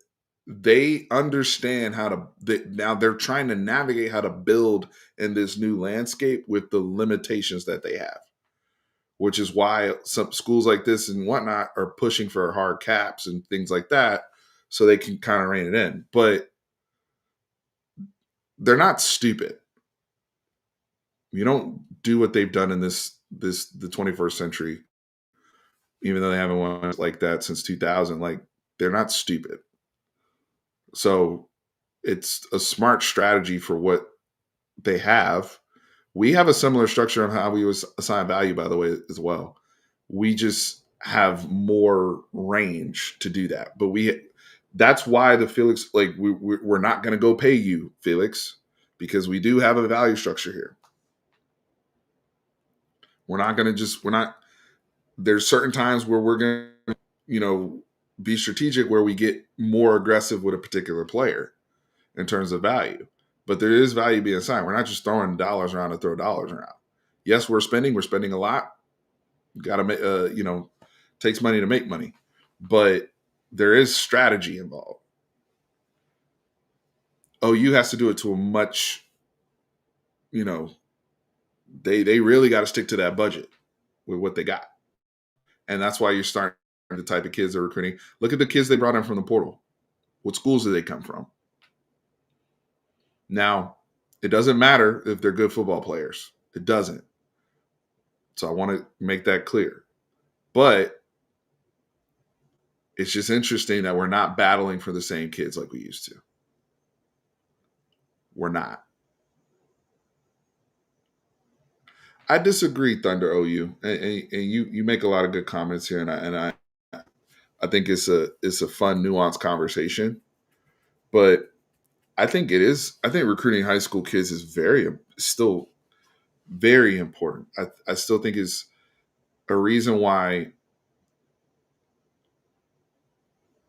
They understand how to. Now they're trying to navigate how to build in this new landscape with the limitations that they have, which is why some schools like this and whatnot are pushing for hard caps and things like that, so they can kind of rein it in. But they're not stupid. You don't do what they've done in this the 21st century, even though they haven't won like that since 2000. Like they're not stupid. So it's a smart strategy for what they have. We have a similar structure on how we assign value, by the way, as well. We just have more range to do that. But that's why the Felix, like we're not going to go pay you, Felix, because we do have a value structure here. We're not, there's certain times where we're going to, be strategic where we get more aggressive with a particular player in terms of value. But there is value being assigned. We're not just throwing dollars around to throw dollars around. Yes, we're spending a lot. Got to make, takes money to make money, but there is strategy involved. OU has to do it to a much, you know, they really got to stick to that budget with what they got. And that's why you're starting the type of kids they're recruiting. Look at the kids they brought in from the portal. What schools do they come from? Now, it doesn't matter if they're good football players. It doesn't. So I want to make that clear. But it's just interesting that we're not battling for the same kids like we used to. We're not. I disagree, Thunder OU, and you make a lot of good comments here, and I think it's a fun, nuanced conversation. But I think it is. I think recruiting high school kids is still very important. I still think is a reason why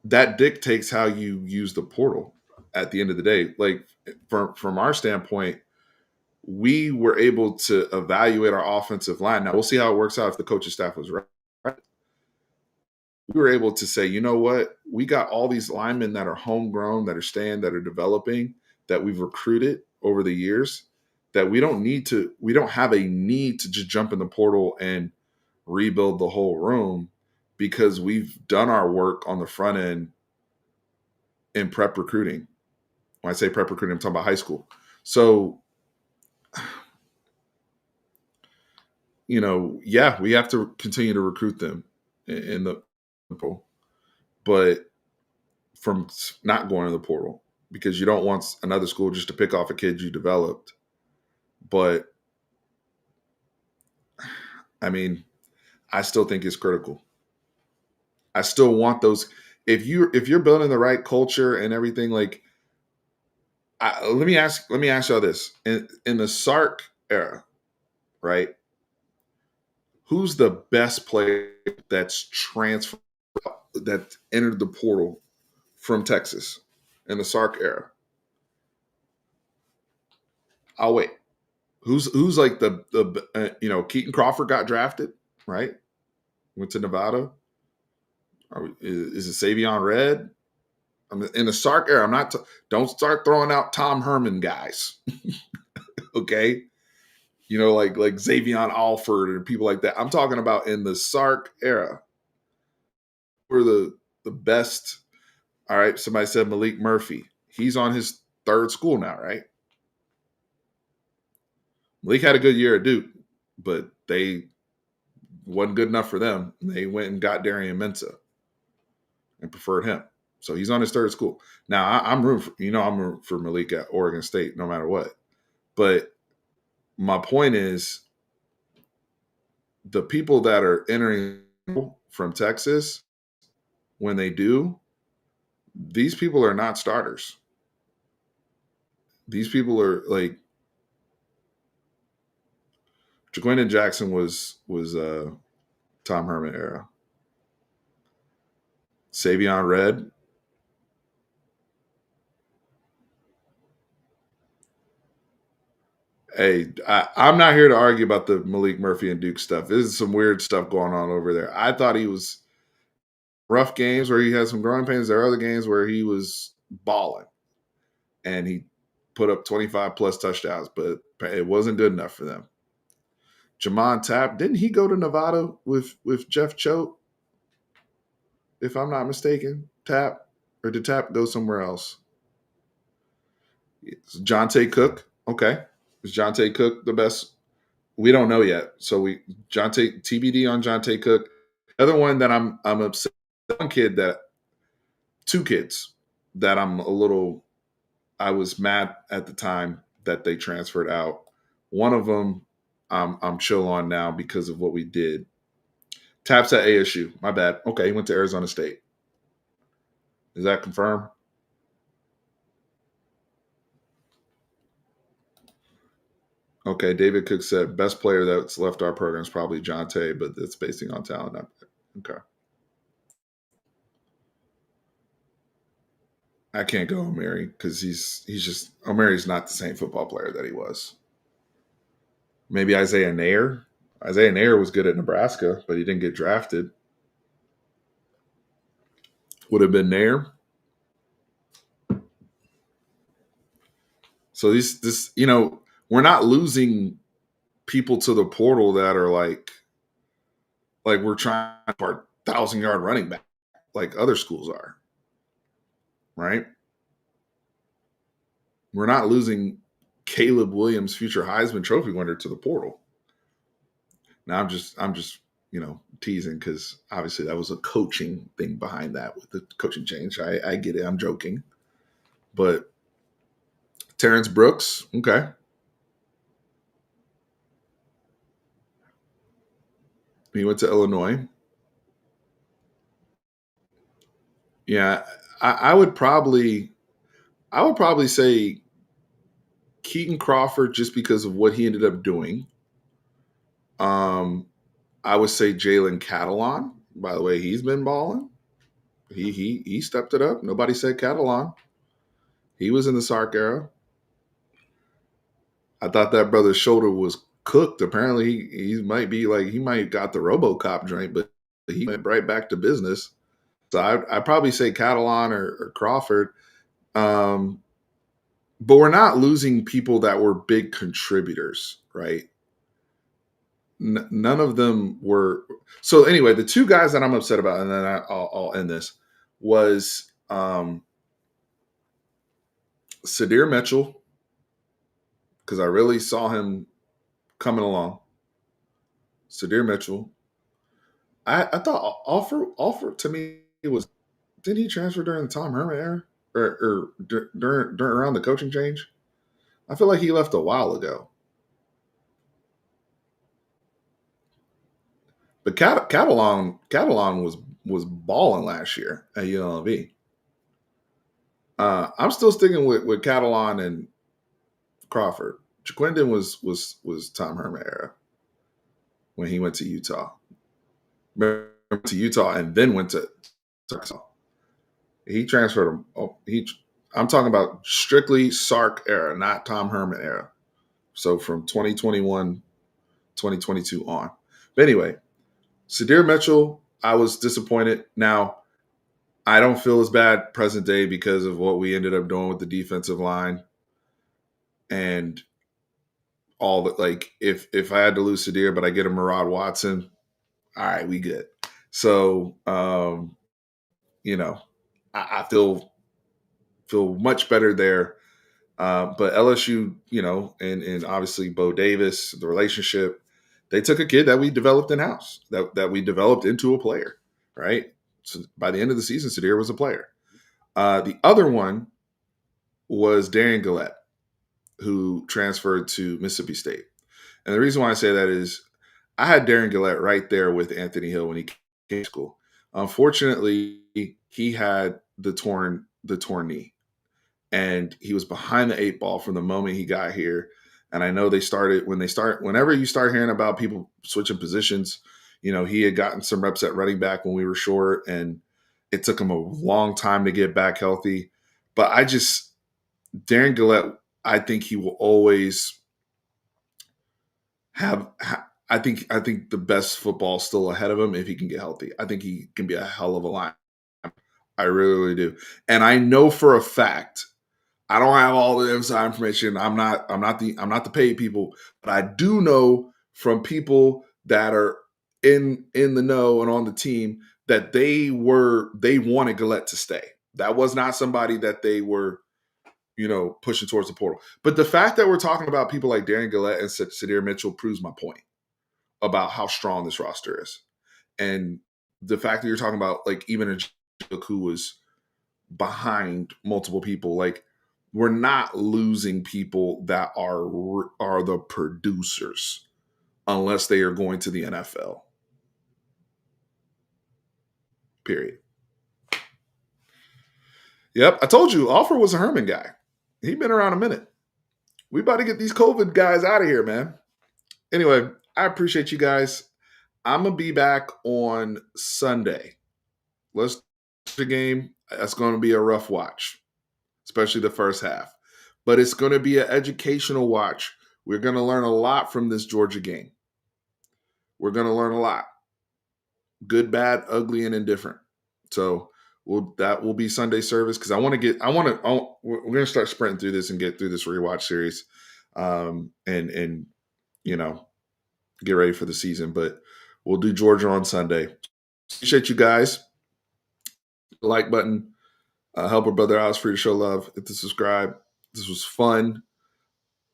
that dictates how you use the portal at the end of the day. Like from our standpoint, we were able to evaluate our offensive line. Now we'll see how it works out if the coaching staff was right. We were able to say, you know what, we got all these linemen that are homegrown, that are staying, that are developing, that we've recruited over the years, that we don't have a need to just jump in the portal and rebuild the whole room because we've done our work on the front end in prep recruiting. When I say prep recruiting, I'm talking about high school. So, yeah, we have to continue to recruit them in the portal, but from not going to the portal because you don't want another school just to pick off a kid you developed. But I mean, I still think it's critical. I still want those. If you're building the right culture and everything, like let me ask y'all this: in the Sark era, right? Who's the best player that's transferred that entered the portal from Texas in the Sark era? I'll wait. Who's like Keaton Crawford got drafted, right? Went to Nevada. Is it Savion Red? In the Sark era. Don't start throwing out Tom Herman guys, okay? Like Xavion Alford and people like that. I'm talking about in the Sark era. We're the best. All right. Somebody said Malik Murphy. He's on his third school now, right? Malik had a good year at Duke, but they wasn't good enough for them. They went and got Darian Mensah and preferred him. So he's on his third school. Now I'm rooting for Malik at Oregon State no matter what. But my point is the people that are entering from Texas, when they do, these people are not starters. these people are like Jaquindon Jackson was Tom Herman era. Savion Red. Hey, I'm not here to argue about the Malik Murphy and Duke stuff. There's some weird stuff going on over there. I thought he was rough games where he had some growing pains. There are other games where he was balling and he put up 25 plus touchdowns, but it wasn't good enough for them. Jamon Tapp, didn't he go to Nevada with Jeff Choate, if I'm not mistaken? Tapp, or did Tapp go somewhere else? Jonte Cook, okay. Is Jonte Cook the best? We don't know yet. So Jonte TBD on Jonte Cook. The other one that I'm upset. One kid that two kids that I was mad at the time that they transferred out. One of them I'm chill on now because of what we did. Taps at ASU. My bad. Okay, he went to Arizona State. Is that confirmed? Okay, David Cook said best player that's left our program is probably John Tay, but that's basing on talent. Okay, I can't go O'Mary because he's just O'Mary's not the same football player that he was. Maybe Isaiah Nair. Isaiah Nair was good at Nebraska, but he didn't get drafted. Would have been Nair. So this we're not losing people to the portal that are like we're trying for 1,000-yard running back like other schools are, right? We're not losing Caleb Williams, future Heisman Trophy winner, to the portal. Now I'm just teasing because obviously that was a coaching thing behind that with the coaching change. I get it. I'm joking, but Terrence Brooks, okay, he went to Illinois. Yeah, I would probably say Keaton Crawford just because of what he ended up doing. Um, I would say Jalen Catalon. By the way, he's been balling. He stepped it up. Nobody said Catalon. He was in the Sark era. I thought that brother's shoulder was cooked. Apparently, he might be like he might got the RoboCop joint, but he went right back to business. So I'd probably say Catalan or Crawford. Um, but we're not losing people that were big contributors, right? None of them were. So anyway, the two guys that I'm upset about, and then I'll end this, was Sadir Mitchell, because I really saw him coming along. Sadir Mitchell. I thought offer to me was, did he transfer during the Tom Herman era or during around the coaching change? I feel like he left a while ago. But Catalan was balling last year at UNLV. I'm still sticking with Catalan and Crawford. Jaquindon was Tom Herman era when he went to Utah. Went to Utah and then went to Arkansas. He transferred him. Oh, I'm talking about strictly Sark era, not Tom Herman era. So from 2021, 2022 on. But anyway, Sadir Mitchell, I was disappointed. Now, I don't feel as bad present day because of what we ended up doing with the defensive line and all that. Like, if I had to lose Sadir, but I get a Murad Watson, all right, we good. So, you know, I feel much better there. But LSU, and obviously Bo Davis, the relationship, they took a kid that we developed in house, that we developed into a player, right? So by the end of the season, Sadir was a player. The other one was Darian Gillette, who transferred to Mississippi State. And the reason why I say that is I had Darian Gillette right there with Anthony Hill when he came to school. Unfortunately, he had the torn knee. and he was behind the eight ball from the moment he got here. And I know whenever you start hearing about people switching positions, he had gotten some reps at running back when we were short, and it took him a long time to get back healthy. But Darren Gillette, I think he will always I think the best football is still ahead of him if he can get healthy. I think he can be a hell of a line. I really, really do. And I know for a fact, I don't have all the inside information. I'm not the paid people, but I do know from people that are in the know and on the team that they wanted Gillette to stay. That was not somebody that they were, pushing towards the portal. But the fact that we're talking about people like Darren Gillette and Sadir Mitchell proves my point about how strong this roster is. And the fact that you're talking about, like, even a who was behind multiple people, like, we're not losing people that are the producers unless they are going to the NFL. Period. Yep, I told you, Alfred was a Herman guy. He'd been around a minute. We about to get these COVID guys out of here, man. Anyway, I appreciate you guys. I'm gonna be back on Sunday. Let's watch the game. That's going to be a rough watch, especially the first half. But it's going to be an educational watch. We're going to learn a lot from this Georgia game. We're going to learn a lot. Good, bad, ugly, and indifferent. So that will be Sunday service, because we're going to start sprinting through this and get through this rewatch series, and get ready for the season. But we'll do Georgia on Sunday. Appreciate you guys. Like button. Help a brother out. It's free to show love. Hit the subscribe. This was fun.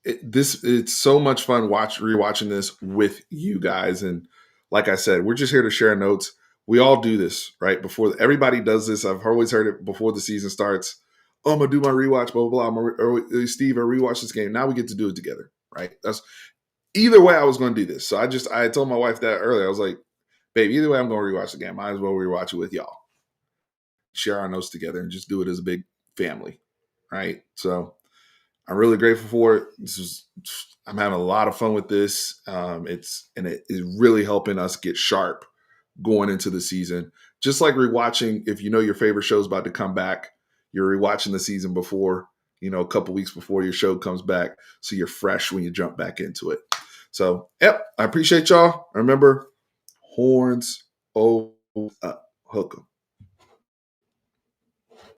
It's so much fun rewatching this with you guys. And like I said, we're just here to share notes. We all do this, right? Everybody does this. I've always heard it before the season starts. Oh, I'm gonna do my rewatch, blah blah blah. Steve, I rewatch this game. Now we get to do it together, right? That's either way. I was going to do this, so I told my wife that earlier. I was like, babe, either way, I'm going to rewatch the game. Might as well rewatch it with y'all. Share our notes together and just do it as a big family, right? So I'm really grateful for it. I'm having a lot of fun with this. It is really helping us get sharp going into the season. Just like rewatching, if you know your favorite show is about to come back, you're rewatching the season before, a couple weeks before your show comes back, so you're fresh when you jump back into it. So, yep, I appreciate y'all. Remember, horns, up, hook 'em.